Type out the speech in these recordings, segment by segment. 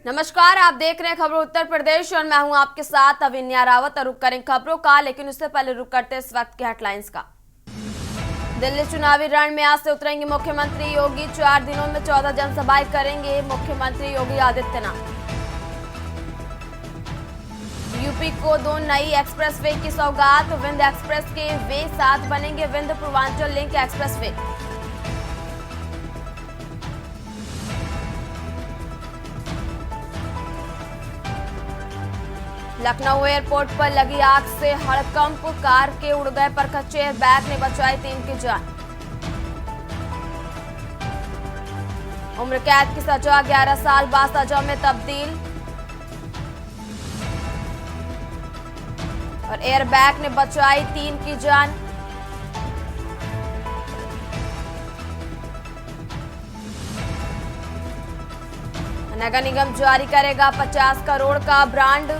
नमस्कार, आप देख रहे हैं खबरों उत्तर प्रदेश और मैं हूं आपके साथ अविन्या रावत। और रुक करें खबरों का, लेकिन उससे पहले रुक करते इस वक्त के हेडलाइंस का। दिल्ली चुनावी रण में आज से उतरेंगे मुख्यमंत्री योगी। 4 दिनों में 14 जनसभाएं करेंगे मुख्यमंत्री योगी आदित्यनाथ। यूपी को 2 नई एक्सप्रेसवे की सौगात। विंध्य एक्सप्रेस के वे 7 बनेंगे Vindhya Purvanchal link expressway. Lucknow airport पर लगी आग से हड़कंप। कार के उड़ गए पर कच्चे एयरबैग ने बचाई 3 की जान। उम्र कैद की सजा 11 साल बाद सजा में तब्दील। और एयरबैग ने बचाई 3 की जान। नगर निगम जारी करेगा 50 करोड़ का ब्रांड।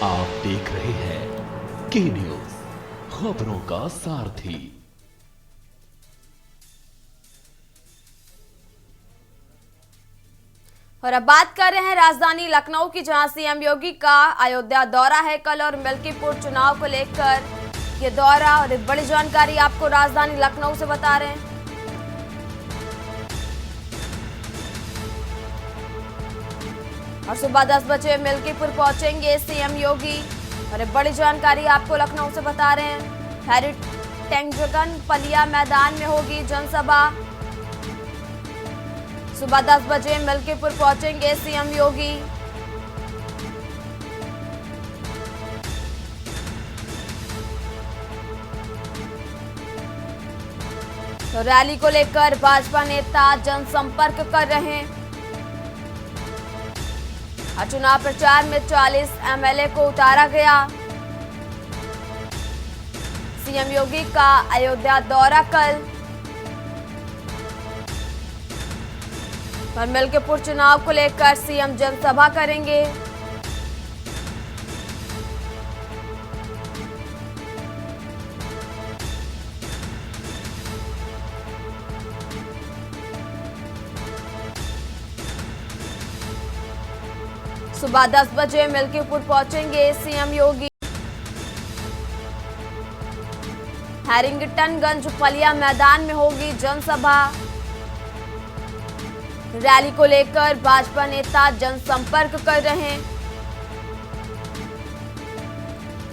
आप देख रहे हैं के न्यूज, खबरों का सारथी। और अब बात कर रहे हैं राजधानी लखनऊ की, जहां सीएम योगी का अयोध्या दौरा है कल और मिल्कीपुर चुनाव को लेकर ये दौरा। और एक बड़ी जानकारी आपको राजधानी लखनऊ से बता रहे हैं। और सुबह 10 बजे मिल्कीपुर पहुंचेंगे सीएम योगी। और एक बड़ी जानकारी आपको लखनऊ से बता रहे हैं। हैरी टेंगजगन पलिया मैदान में होगी जनसभा। सुबह 10 बजे मिल्कीपुर पहुंचेंगे सीएम योगी। तो रैली को लेकर भाजपा नेता जनसंपर्क कर रहे हैं। चुनाव प्रचार में 40 एमएलए को उतारा गया। सीएम योगी का अयोध्या दौरा कल। और मिल्कीपुर चुनाव को लेकर सीएम जनसभा करेंगे। सुबह 10 बजे मिल्कीपुर पहुंचेंगे सीएम योगी। हैरिंगटनगंज पलिया मैदान में होगी जनसभा। रैली को लेकर भाजपा नेता जनसंपर्क कर रहे हैं।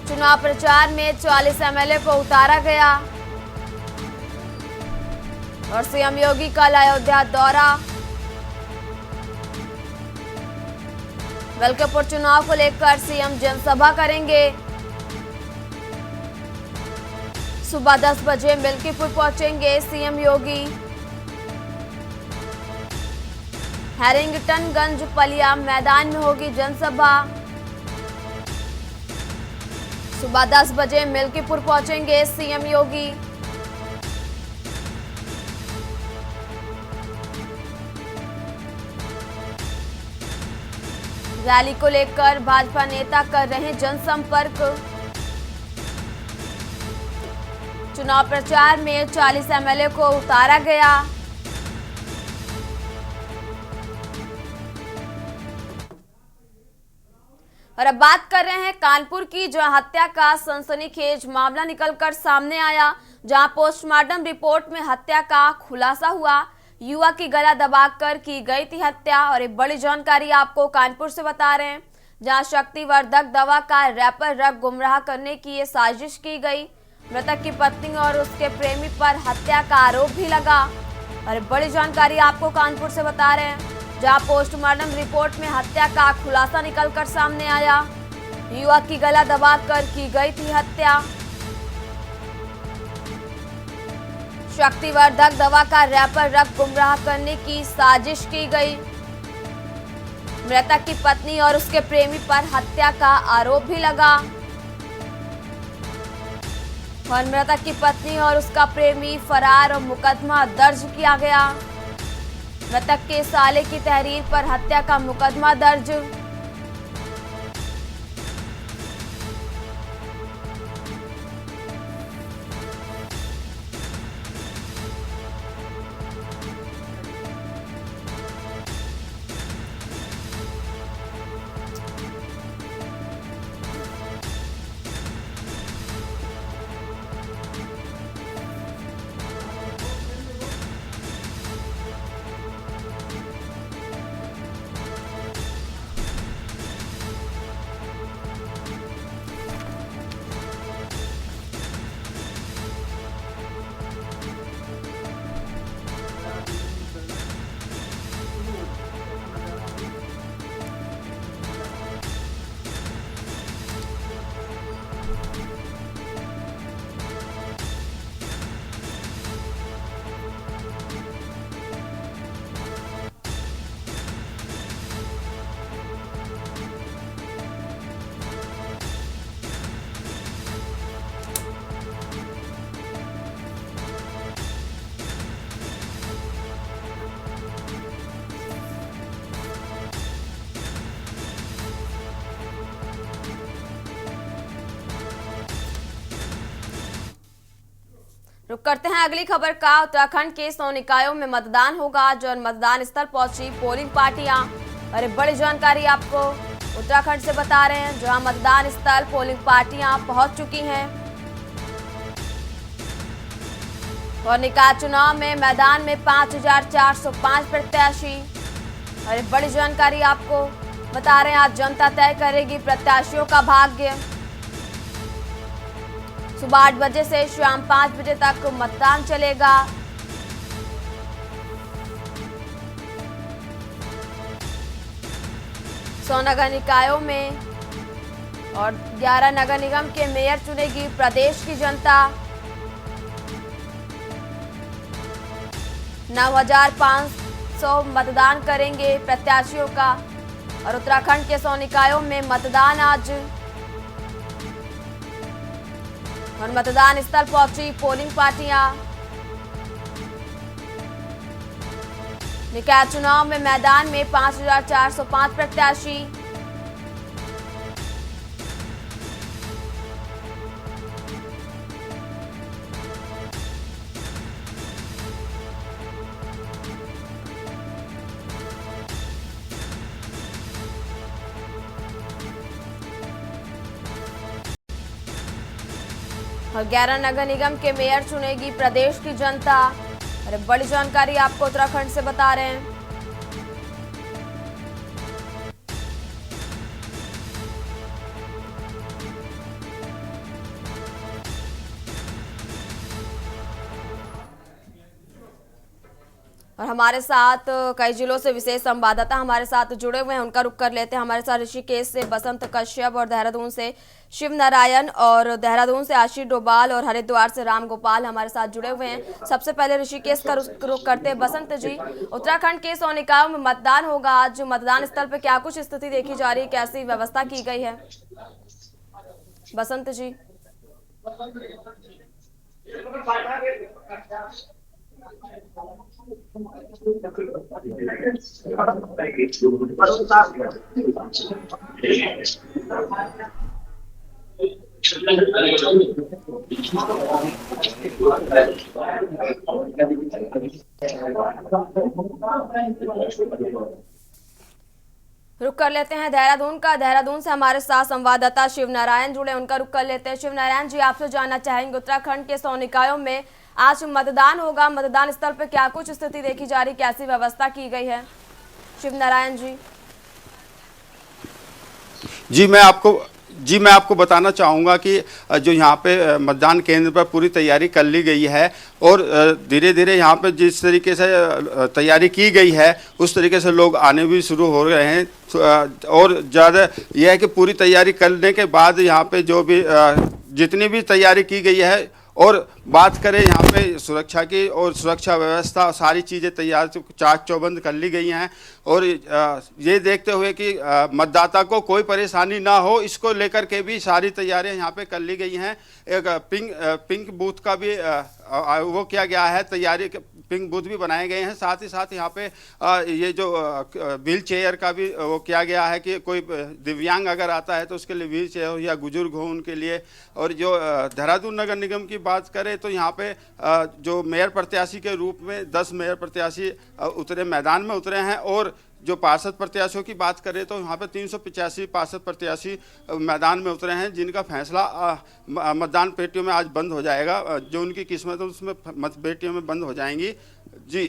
चुनाव प्रचार में 40 एमएलए को उतारा गया। और सीएम योगी कल अयोध्या दौरा। मिल्कीपुर चुनाव को लेकर सीएम जनसभा करेंगे। सुबह 10 बजे मिल्कीपुर पहुंचेंगे सीएम योगी। हैरिंगटनगंज पलिया मैदान में होगी जनसभा। सुबह 10 बजे मिल्कीपुर पहुंचेंगे सीएम योगी। रैली को लेकर भाजपा नेता कर रहे हैं जनसंपर्क। चुनाव प्रचार में 40 एमएलए को उतारा गया। और अब बात कर रहे हैं कानपुर की, जहां हत्या का सनसनीखेज मामला निकलकर सामने आया। जहां पोस्टमार्टम रिपोर्ट में हत्या का खुलासा हुआ। युवा की गला दबाकर की गई थी हत्या। और एक बड़ी जानकारी आपको कानपुर से बता रहे हैं, जहां शक्तिवर्धक दवा का रैपर रख गुमराह करने की ये साजिश की गई। मृतक की पत्नी और उसके प्रेमी पर हत्या का आरोप भी लगा। और एक बड़ी जानकारी आपको कानपुर से बता रहे हैं, जहां पोस्टमार्टम रिपोर्ट में हत्या का खुलासा निकलकर सामने आया। युवा की गला दबाकर की गई थी हत्या। शक्तिवर्धक दवा का रैपर रख गुमराह करने की साजिश की गई। मृतक की पत्नी और उसके प्रेमी पर हत्या का आरोप भी लगा। और मृतक की पत्नी और उसका प्रेमी फरार और मुकदमा दर्ज किया गया। मृतक के साले की तहरीर पर हत्या का मुकदमा दर्ज। रुक करते हैं अगली खबर का। उत्तराखंड के 100 निकायों में मतदान होगा। जो मतदान स्थल पहुंची पोलिंग पार्टियां। अरे बड़ी जानकारी आपको उत्तराखंड से बता रहे हैं, जहां मतदान स्थल पोलिंग पार्टियां पहुंच चुकी हैं और निकाय चुनाव में मैदान में 5405 प्रत्याशी। अरे बड़ी जानकारी आपको बता रहे हैं, आज जनता तय करेगी प्रत्याशियों का भाग्य। सुबह 8 बजे से शाम 5 बजे तक मतदान चलेगा। नगर निकायों में और 11 नगर निगम के मेयर चुनेगी प्रदेश की जनता। 9500 मतदान करेंगे प्रत्याशियों का और उत्तराखंड के 100 निकायों में मतदान आज। और मतदान स्थल पहुंची पोलिंग पार्टियां। निकाय चुनाव में मैदान में 5405 प्रत्याशी। और 11 नगर निगम के मेयर चुनेगी प्रदेश की जनता। अरे बड़ी जानकारी आपको उत्तराखंड से बता रहे हैं। और हमारे साथ कई जिलों से विशेष संवाददाता हमारे साथ जुड़े हुए हैं, उनका रुख कर लेते हैं। हमारे साथ ऋषिकेश से बसंत कश्यप और देहरादून से शिव नारायण और देहरादून से आशीष डोभाल और हरिद्वार से राम गोपाल हमारे साथ जुड़े हुए हैं। सबसे पहले ऋषिकेश का रुख करते हैं। बसंत जी, उत्तराखंड के 100 निकायों में मतदान होगा। आज मतदान स्थल पर क्या कुछ स्थिति देखी जा रही है, कैसी व्यवस्था की गई है? बसंत जी। रुक कर लेते हैं देहरादून का। देहरादून से हमारे साथ संवाददाता शिव नारायण जुड़े, उनका रुक कर लेते हैं। शिव नारायण जी, आपसे जानना चाहेंगे, उत्तराखंड के 100 निकायों में आज मतदान होगा। मतदान स्थल पर क्या कुछ स्थिति देखी जा रही, कैसी व्यवस्था की गई है? शिव नारायण जी। जी मैं आपको बताना चाहूँगा कि जो यहाँ पे मतदान केंद्र पर पूरी तैयारी कर ली गई है और धीरे धीरे यहाँ पे जिस तरीके से तैयारी की गई है उस तरीके से लोग आने भी शुरू हो रहे हैं। और ज़्यादा यह है कि पूरी तैयारी करने के बाद यहाँ पे जो भी जितनी भी तैयारी की गई है और बात करें यहाँ पे सुरक्षा की और सुरक्षा व्यवस्था सारी चीज़ें तैयार चाक चौबंद कर ली गई हैं। और ये देखते हुए कि मतदाता को कोई परेशानी ना हो, इसको लेकर के भी सारी तैयारियां यहाँ पे कर ली गई हैं। एक पिंक बूथ का भी वो किया गया है, तैयारी पिंक बूथ भी बनाए गए हैं। साथ ही साथ यहाँ पे ये जो व्हील चेयर का भी वो किया गया है कि कोई दिव्यांग अगर आता है तो उसके लिए व्हील चेयर हो या बुजुर्ग हो उनके लिए। और जो देहरादून नगर निगम की बात करें तो यहाँ पे जो मेयर प्रत्याशी के रूप में 10 मेयर प्रत्याशी मैदान में उतरे हैं। और जो पार्षद प्रत्याशियों की बात करें तो यहाँ पे 385 पार्षद प्रत्याशी मैदान में उतरे हैं, जिनका फैसला मतदान पेटियों में आज बंद हो जाएगा। जो उनकी किस्मत है उसमें मत पेटियों में बंद हो जाएंगी। जी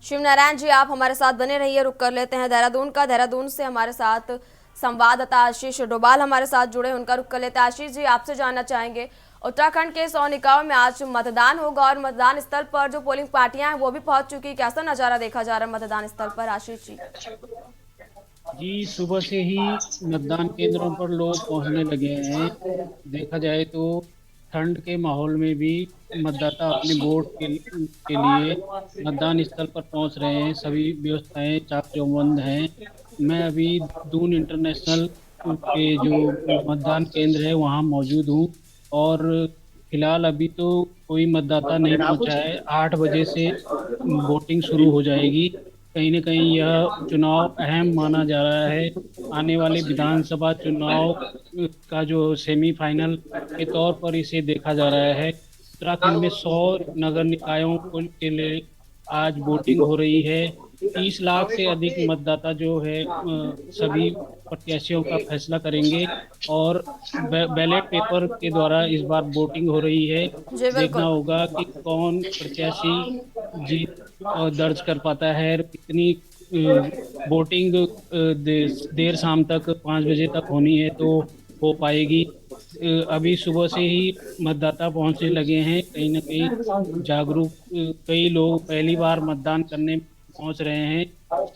शिव नारायण जी, आप हमारे साथ बने रहिए। रुक कर लेते हैं देहरादून का। देहरादून से हमारे साथ संवाददाता आशीष डोभाल हमारे साथ जुड़े, उनका रुख कर लेते हैं। आशीष जी, आपसे जानना चाहेंगे, उत्तराखंड के 100 निकायों में आज मतदान होगा और मतदान स्थल पर जो पोलिंग पार्टियां हैं वो भी पहुंच चुकी, कैसा नजारा देखा जा रहा है मतदान स्थल पर? आशीष जी। जी, सुबह से ही मतदान केंद्रों पर लोग पहुंचने लगे हैं। देखा जाए तो ठंड के माहौल में भी मतदाता अपने वोट के लिए मतदान स्थल पर पहुंच रहे हैं। सभी व्यवस्थाएं चाक चौबंद हैं। मैं अभी दून इंटरनेशनल के जो मतदान केंद्र है वहां मौजूद हूं और फिलहाल अभी तो कोई मतदाता नहीं पहुंचा है। 8 बजे से वोटिंग शुरू हो जाएगी। कहीं न कहीं यह चुनाव अहम माना जा रहा है। आने वाले विधानसभा चुनाव का जो सेमीफाइनल के तौर पर इसे देखा जा रहा है। उत्तराखंड में 100 नगर निकायों के लिए आज वोटिंग हो रही है। 30 लाख से अधिक मतदाता जो है सभी प्रत्याशियों का फैसला करेंगे और बैलेट पेपर के द्वारा इस बार वोटिंग हो रही है। जी देखना बिल्कुल। होगा कि कौन प्रत्याशी जीत दर्ज कर पाता है। कितनी वोटिंग देर शाम तक 5 बजे तक होनी है तो हो पाएगी। अभी सुबह से ही मतदाता पहुंचने लगे हैं, कहीं ना कहीं जागरूक कई लोग पहली बार मतदान करने पहुंच रहे हैं।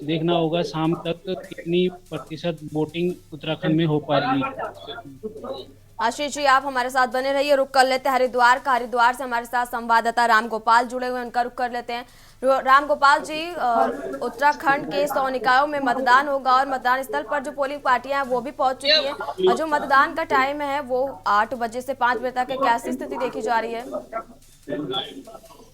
देखना होगा शाम तक कितनी प्रतिशत वोटिंग उत्तराखंड में हो पाएगी। आशीष जी, आप हमारे साथ बने रहिए। रुक कर लेते हैं हरिद्वार का। हरिद्वार से हमारे साथ संवाददाता राम गोपाल जुड़े हुए हैं, उनका रुक कर लेते हैं। राम गोपाल जी, उत्तराखंड के 100 निकायों में मतदान होगा और मतदान स्थल पर जो पोलिंग पार्टियां हैं वो भी पहुंच चुकी हैं और जो मतदान का टाइम है वो 8 बजे से 5 बजे तक है। कैसी स्थिति देखी जा रही है?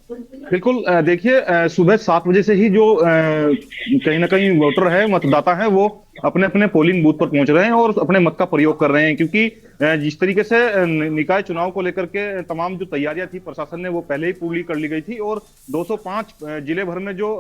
बिल्कुल, देखिए, सुबह 7 बजे से ही जो कहीं ना कहीं वोटर है, मतदाता है, वो अपने अपने पोलिंग बूथ पर पहुंच रहे हैं और अपने मत का प्रयोग कर रहे हैं, क्योंकि जिस तरीके से निकाय चुनाव को लेकर के तमाम जो तैयारियां थी प्रशासन ने वो पहले ही पूरी कर ली गई थी और 205 जिले भर में जो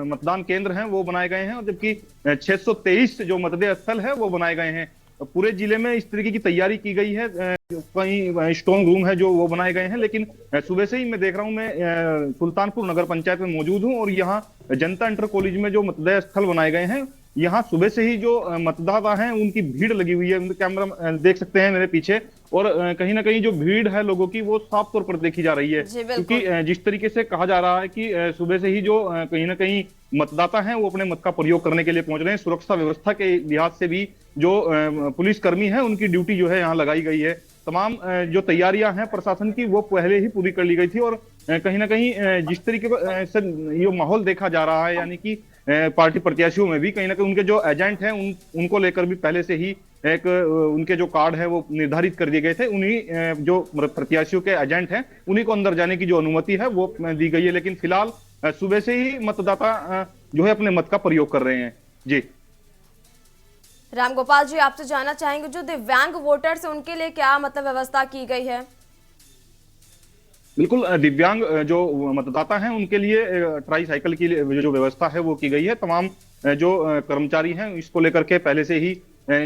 मतदान केंद्र हैं वो बनाए गए हैं और जबकि 623 जो मतदेय स्थल है वो बनाए गए हैं। पूरे जिले में इस तरीके की तैयारी की गई है। कहीं स्ट्रॉन्ग रूम है जो वो बनाए गए हैं, लेकिन सुबह से ही मैं देख रहा हूं, मैं सुल्तानपुर नगर पंचायत में मौजूद हूं और यहाँ जनता इंटर कॉलेज में जो मतदेय स्थल बनाए गए हैं, यहाँ सुबह से ही जो मतदाता हैं उनकी भीड़ लगी हुई है। कैमरा देख सकते हैं मेरे पीछे, और कहीं ना कहीं जो भीड़ है लोगों की वो साफ तौर पर देखी जा रही है, क्योंकि जिस तरीके से कहा जा रहा है कि सुबह से ही जो कहीं ना कहीं मतदाता हैं वो अपने मत का प्रयोग करने के लिए पहुंच रहे हैं। सुरक्षा व्यवस्था के लिहाज से भी जो पुलिसकर्मी है उनकी ड्यूटी जो है यहाँ लगाई गई है। तमाम जो तैयारियां हैं प्रशासन की वो पहले ही पूरी कर ली गई थी और कहीं ना कहीं जिस तरीके से ये माहौल देखा जा रहा है, यानी कि पार्टी प्रत्याशियों में भी कहीं ना कहीं उनके जो एजेंट हैं उनको लेकर भी पहले से ही एक उनके जो कार्ड है वो निर्धारित कर दिए गए थे। उन्हीं जो प्रत्याशियों के एजेंट हैं उन्हीं को अंदर जाने की जो अनुमति है वो दी गई है, लेकिन फिलहाल सुबह से ही मतदाता जो है अपने मत का प्रयोग कर रहे हैं। जी राम गोपाल जी, आपसे जानना चाहेंगे जो दिव्यांग वोटर्स हैं उनके लिए क्या मतलब व्यवस्था की गई है? बिल्कुल, दिव्यांग जो मतदाता हैं उनके लिए ट्राई साइकिल की जो व्यवस्था है वो की गई है। तमाम जो कर्मचारी हैं इसको लेकर के पहले से ही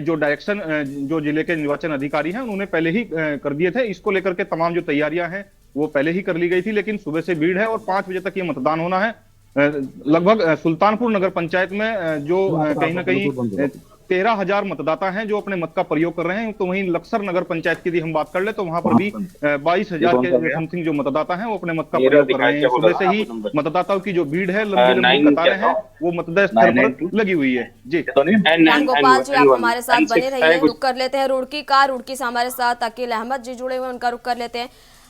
जो डायरेक्शन जो जिले के निर्वाचन अधिकारी हैं उन्होंने पहले ही कर दिए थे। इसको लेकर के तमाम जो तैयारियां हैं वो पहले ही कर ली गई थी, लेकिन सुबह से भीड़ है और 5 बजे तक ये मतदान होना है। लगभग सुल्तानपुर नगर पंचायत में जो कहीं ना कहीं 13,000 मतदाता हैं जो अपने मत का प्रयोग कर रहे हैं। तो वहीं लक्सर नगर पंचायत की यदि हम बात कर ले तो वहां पर भी 22,000 के समथिंग जो मतदाता हैं वो अपने मत का प्रयोग कर रहे हैं। सुबह से ही मतदाताओं की जो भीड़ है, लंबी लंबी कतारें हैं, वो मतदान स्थल पर लगी हुई है। जी राम गोपाल जी, आप हमारे साथ बने रहिए। रुक कर लेते हैं रुड़की से हमारे साथ अकील अहमद जी जुड़े हुए, उनका रुक कर लेते हैं।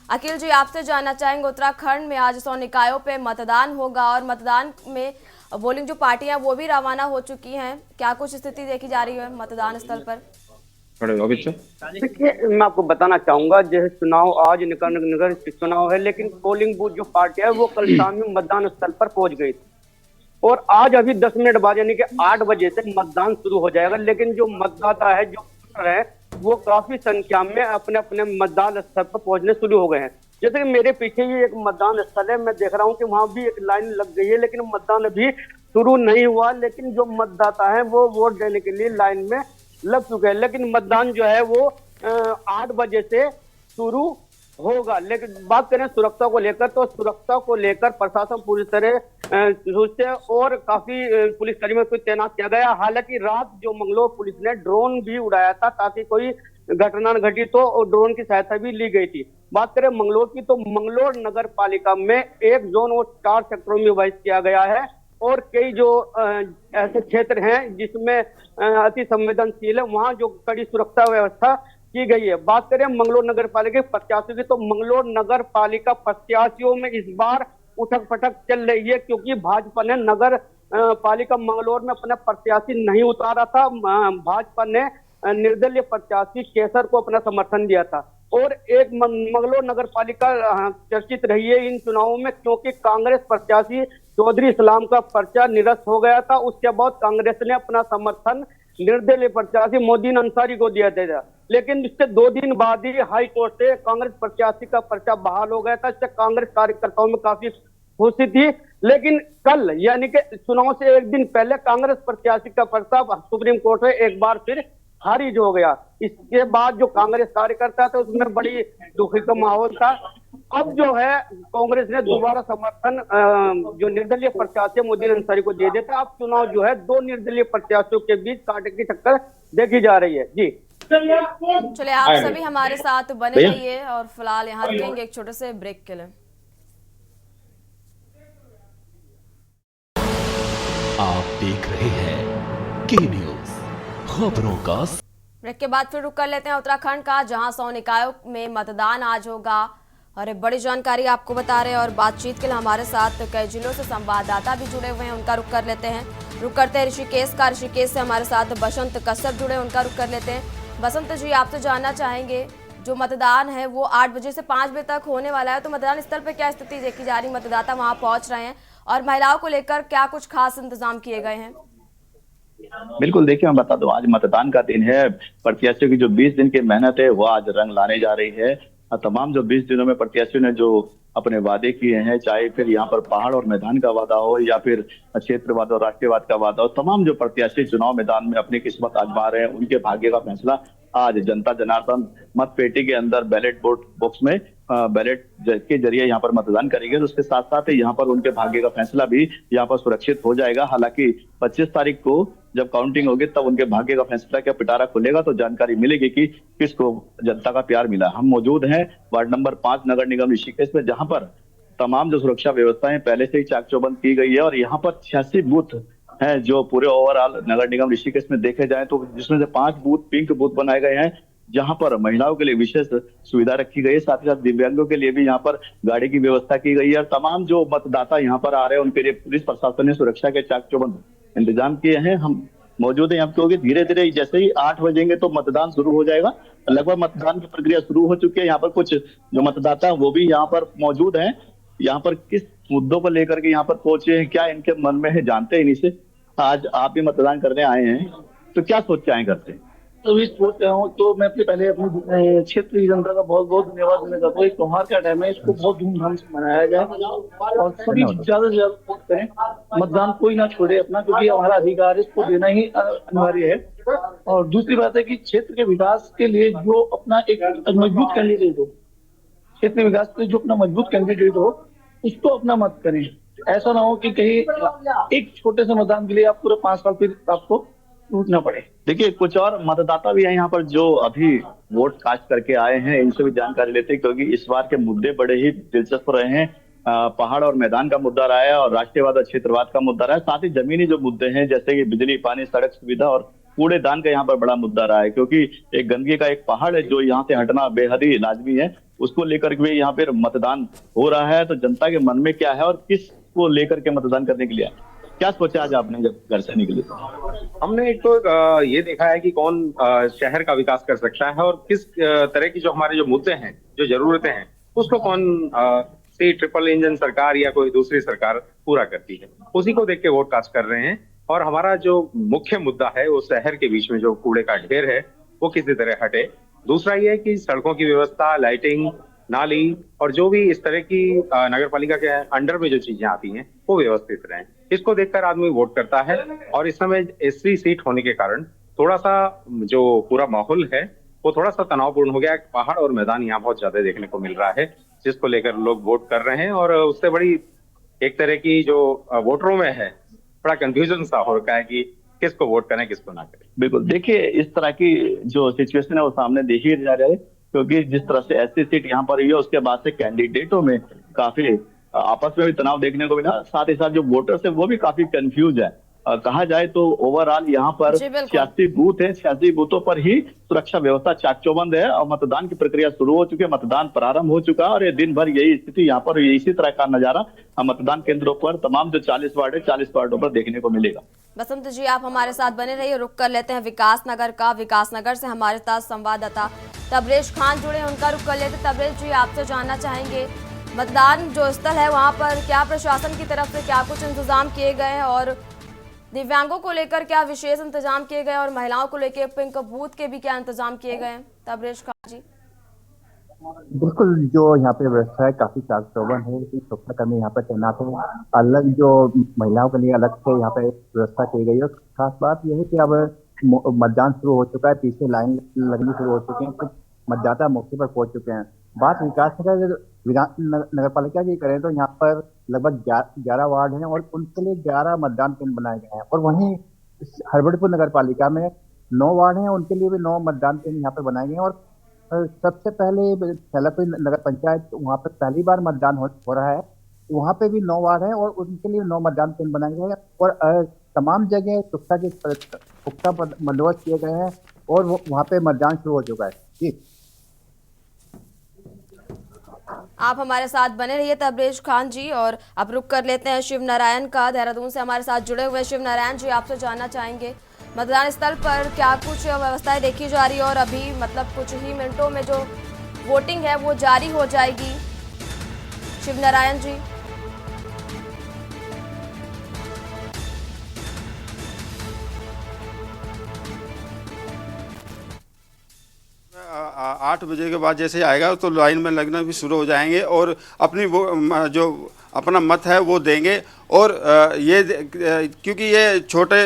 अकील जी, आपसे जानना चाहेंगे, उत्तराखंड में आज 100 निकायों पे मतदान होगा और मतदान में पोलिंग जो पार्टियां वो भी रवाना हो चुकी हैं। क्या कुछ स्थिति देखी जा रही है मतदान स्थल पर? देखिए, मैं आपको बताना चाहूंगा, जैसे चुनाव आज नगर चुनाव है, लेकिन पोलिंग बूथ जो पार्टियां है वो कल शाम में मतदान स्थल पर पहुंच गई थी और आज अभी 10 मिनट बाद यानी कि 8 बजे से मतदान शुरू हो जाएगा। लेकिन जो मतदाता है, जो वोटर है, वो काफी संख्या में अपने अपने मतदान स्थल पर पहुंचने शुरू हो गए हैं। जैसे कि मेरे पीछे ही एक मतदान स्थल है, मैं देख रहा हूं कि वहां भी एक लाइन लग गई है, लेकिन मतदान अभी शुरू नहीं हुआ। लेकिन जो मतदाता है वो वोट देने के लिए लाइन में लग चुके हैं। लेकिन मतदान जो है वो 8 बजे से शुरू होगा। लेकिन बात करें सुरक्षा को लेकर, तो सुरक्षा को लेकर प्रशासन पूरी तरह से और काफी पुलिसकर्मियों को तैनात किया गया। हालांकि रात जो मंगलोर पुलिस ने ड्रोन भी उड़ाया था ताकि कोई घटना न घटी, तो ड्रोन की सहायता भी ली गई थी। बात करें मंगलोर की, तो मंगलोर नगर पालिका में 1 जोन और 4 सेक्टरों में विभाजित किया गया है और कई जो ऐसे क्षेत्र हैं जिसमें अति संवेदनशील है, वहां जो कड़ी सुरक्षा व्यवस्था की गई है। बात करें मंगलोर नगर पालिका के प्रत्याशियों की, तो मंगलोर नगर पालिका प्रत्याशियों में इस बार उठक पटक चल रही है, क्योंकि भाजपा ने नगर पालिका मंगलोर में अपना प्रत्याशी नहीं उतारा था। भाजपा ने निर्दलीय प्रत्याशी केसर को अपना समर्थन दिया था और एक मंगलोर नगर पालिका चर्चित रही है इन चुनावों में, क्योंकि कांग्रेस प्रत्याशी चौधरी इस्लाम का पर्चा निरस्त हो गया था। उसके बाद कांग्रेस ने अपना समर्थन निर्दलीय प्रत्याशी मोदीन अंसारी को दिया था। लेकिन इससे 2 दिन बाद ही हाई कोर्ट से कांग्रेस प्रत्याशी का पर्चा बहाल हो गया था। इससे कांग्रेस कार्यकर्ताओं में काफी खुशी थी। लेकिन कल यानी कि चुनाव से एक दिन पहले कांग्रेस प्रत्याशी का पर्चा सुप्रीम कोर्ट में एक बार फिर खारिज हो गया। इसके बाद जो कांग्रेस कार्यकर्ता थे उसमें बड़ी दुखी का माहौल था। अब जो है कांग्रेस ने दोबारा समर्थन जो निर्दलीय प्रत्याशी मोदी अंसारी को दे देता। अब चुनाव जो है 2 निर्दलीय प्रत्याशियों के बीच कांटे की टक्कर देखी जा रही है। जी चलिए, आप सभी हमारे साथ बने रहिए और फिलहाल यहाँ रुकेंगे एक छोटे से ब्रेक के लिए। आप देख रहे हैं के न्यूज, खबरों का। ब्रेक के बाद फिर रुक कर लेते हैं उत्तराखंड का, जहां 100 निकायों में मतदान आज होगा और एक बड़ी जानकारी आपको बता रहे हैं। और बातचीत के लिए हमारे साथ कई जिलों से संवाददाता भी जुड़े हुए हैं, उनका रुक कर लेते हैं। रुक करते हैं ऋषिकेश का। ऋषिकेश से हमारे साथ बसंत कश्यप जुड़े, उनका रुक कर लेते हैं। बसंत जी, आपसे जानना चाहेंगे, जो मतदान है वो 8 बजे से 5 बजे तक होने वाला है, तो मतदान स्थल पर क्या स्थिति देखी जा रही? मतदाता वहां पहुंच रहे हैं और महिलाओं को लेकर क्या कुछ खास इंतजाम किए गए हैं? बिल्कुल, देखिए मैं बता दूं, आज मतदान का दिन है। प्रत्याशियों की जो 20 दिन की मेहनत है वो आज रंग लाने जा रही है। तमाम जो 20 दिनों में प्रत्याशियों ने जो अपने वादे किए हैं, चाहे फिर यहाँ पर पहाड़ और मैदान का वादा हो या फिर क्षेत्रवाद और राष्ट्रीयवाद का वादा हो, तमाम जो प्रत्याशी चुनाव मैदान में अपनी किस्मत आजमा रहे हैं, उनके भाग्य का फैसला आज जनता जनार्दन मत पेटी के अंदर बैलेट बॉक्स में बैलेट के जरिए यहाँ पर मतदान करेंगे। तो उसके साथ साथ यहाँ पर उनके भाग्य का फैसला भी यहाँ पर सुरक्षित हो जाएगा। हालांकि 25 तारीख को जब काउंटिंग होगी तब उनके भाग्य का फैसला क्या पिटारा खुलेगा तो जानकारी मिलेगी कि किसको जनता का प्यार मिला। हम मौजूद हैं वार्ड नंबर 5 नगर निगम ऋषिकेश में, जहां पर तमाम जो सुरक्षा व्यवस्थाएं पहले से ही चाक चौबंद की गई है और यहाँ पर 86 बूथ हैं जो पूरे ओवरऑल नगर निगम ऋषिकेश में देखे जाए तो जिसमें से 5 बूथ पिंक बूथ बनाए गए हैं, जहां पर महिलाओं के लिए विशेष सुविधा रखी गई है। साथ ही साथ दिव्यांगों के लिए भी यहाँ पर गाड़ी की व्यवस्था की गई है और तमाम जो मतदाता यहाँ पर आ रहे हैं उनके लिए पुलिस प्रशासन ने सुरक्षा के चाक चौबंद इंतजाम किए हैं। हम मौजूद है यहाँ क्योंकि धीरे धीरे जैसे ही 8 बजेंगे तो मतदान शुरू हो जाएगा। लगभग मतदान की प्रक्रिया शुरू हो चुकी है। यहाँ पर कुछ जो मतदाता वो भी यहाँ पर मौजूद हैं। यहाँ पर किस मुद्दों को लेकर के यहाँ पर पहुंचे हैं, क्या इनके मन में है, जानते हैं इन्हीं से। आज आप भी मतदान करने आए हैं तो क्या सोच के आए घर से? तो इस सोच रहा हूँ तो मैं पहले अपनी क्षेत्र की जनता का बहुत बहुत धन्यवाद देना चाहता हूँ। एक त्योहार का टाइम है, इसको बहुत धूमधाम से मनाया जाए और सभी ज्यादा से ज्यादा वोट करें, मतदान कोई ना छोड़े अपना, क्योंकि हमारा अधिकार है, इसको देना ही अनिवार्य है। और दूसरी बात है कि क्षेत्र के विकास के लिए जो अपना एक मजबूत कैंडिडेट हो, क्षेत्र के विकास के लिए जो अपना मजबूत कैंडिडेट हो उसको अपना मत करें। ऐसा ना हो कि कहीं एक छोटे से मतदान के लिए आप पूरे 5 साल फिर आपको टूटना पड़े। देखिए कुछ और मतदाता भी हैं यहाँ पर जो अभी वोट कास्ट करके आए हैं, इनसे भी जानकारी लेते हैं क्योंकि इस बार के मुद्दे बड़े ही दिलचस्प रहे हैं। पहाड़ और मैदान का मुद्दा रहा है और राष्ट्रीयवाद और क्षेत्रवाद का मुद्दा रहा है। साथ ही जमीनी जो मुद्दे हैं जैसे कि बिजली, पानी, सड़क सुविधा और कूड़ेदान का यहाँ पर बड़ा मुद्दा रहा है, क्योंकि एक गंदगी का एक पहाड़ है जो यहाँ से हटना बेहद ही लाजमी है। उसको लेकर के यहाँ पर मतदान हो रहा है। तो जनता के मन में क्या है और किस को लेकर के मतदान करने के लिए क्या सोचा आज आपने जब घर से निकले? हमने एक तो ये देखा है कि कौन शहर का विकास कर सकता है और किस तरह की जो हमारे जो मुद्दे हैं, जो जरूरतें हैं, उसको कौन सी ट्रिपल इंजन सरकार या कोई दूसरी सरकार पूरा करती है, उसी को देख के वोट कास्ट कर रहे हैं। और हमारा जो मुख्य मुद्दा है वो शहर के बीच में जो कूड़े का ढेर है वो किसी तरह हटे। दूसरा ये है कि सड़कों की व्यवस्था, लाइटिंग, नाली और जो भी इस तरह की नगर पालिका के अंडर में जो चीजें आती हैं वो व्यवस्थित रहें। इसको देखकर आदमी वोट करता है। और इस समय एससी सीट होने के कारण थोड़ा सा जो पूरा माहौल है वो थोड़ा सा तनावपूर्ण हो गया है। पहाड़ और मैदान यहाँ बहुत ज्यादा देखने को मिल रहा है, जिसको लेकर लोग वोट कर रहे हैं और उससे बड़ी एक तरह की जो वोटरों में है बड़ा कंफ्यूजन सा हो रखा है कि किसको वोट करें किसको ना करें। बिल्कुल, देखिए इस तरह की जो सिचुएशन है वो सामने देखी जा रही है क्योंकि जिस तरह से ऐसी सीट यहाँ पर हुई है उसके बाद से कैंडिडेटों में काफी आपस में भी तनाव देखने को मिला। साथ ही साथ जो वोटर्स है वो भी काफी कंफ्यूज है। कहा जाए तो ओवरऑल यहाँ पर 86 बूथ है, 86 बूथों पर ही सुरक्षा व्यवस्था चाक चौबंद है और मतदान की प्रक्रिया शुरू हो चुकी है, मतदान प्रारंभ हो चुका है और ये दिन भर यही स्थिति यहाँ पर इसी तरह का नजारा मतदान केंद्रों पर तमाम जो 40 वार्ड है 40 वार्डों पर देखने को मिलेगा। बसंत जी, आप हमारे साथ बने रहिए। रुक कर लेते हैं विकास नगर का। विकास नगर से हमारे साथ संवाददाता तबरेज खान जुड़े, उनका रुक कर लेते। तबरेज जी, आपसे जानना चाहेंगे मतदान जो स्थल है वहां पर क्या प्रशासन की तरफ से क्या कुछ इंतजाम किए गए हैं और दिव्यांगों को लेकर क्या विशेष इंतजाम किए गए और महिलाओं को लेकर पिंक बूथ के भी क्या इंतजाम किए गए हैं? तबरेज खान जी। बिल्कुल, जो यहाँ पे व्यवस्था है काफी चाक चौबंद है कि सुरक्षाकर्मी यहाँ पे तैनात है। अलग जो महिलाओं के लिए अलग से यहाँ पे व्यवस्था की गई है। खास बात यह है कि अब मतदान शुरू हो चुका है, पीछे लाइन लगनी शुरू हो चुकी है, कुछ मतदाता मौके पर पहुंच चुके हैं। बात विकास नगर पालिका की करें तो यहाँ पर लगभग 11 वार्ड हैं और उनके लिए 11 मतदान केंद्र बनाए गए हैं। और वहीं हरबड़पुर नगर पालिका में 9 वार्ड हैं, उनके लिए भी 9 मतदान केंद्र यहाँ पे बनाए गए हैं। और सबसे पहले सैलापुर नगर पंचायत, वहाँ पर पहली बार मतदान हो रहा है, वहाँ पे भी 9 वार्ड है और उनके लिए 9 मतदान केंद्र बनाए गए हैं। और तमाम जगह सुरक्षा के पुख्ता बंदोबस्त किए गए हैं और वहाँ पे मतदान शुरू हो चुका है। जी, आप हमारे साथ बने रहिए तबरेज खान जी। और अब रुक कर लेते हैं शिव नारायण का, देहरादून से हमारे साथ जुड़े हुए शिव नारायण जी, आपसे जानना चाहेंगे मतदान स्थल पर क्या कुछ व्यवस्थाएं देखी जा रही है और अभी मतलब कुछ ही मिनटों में जो वोटिंग है वो जारी हो जाएगी। शिव नारायण जी। आ 8 बजे के बाद जैसे आएगा तो लाइन में लगना भी शुरू हो जाएंगे और अपनी वो जो अपना मत है वो देंगे। और ये क्योंकि ये छोटे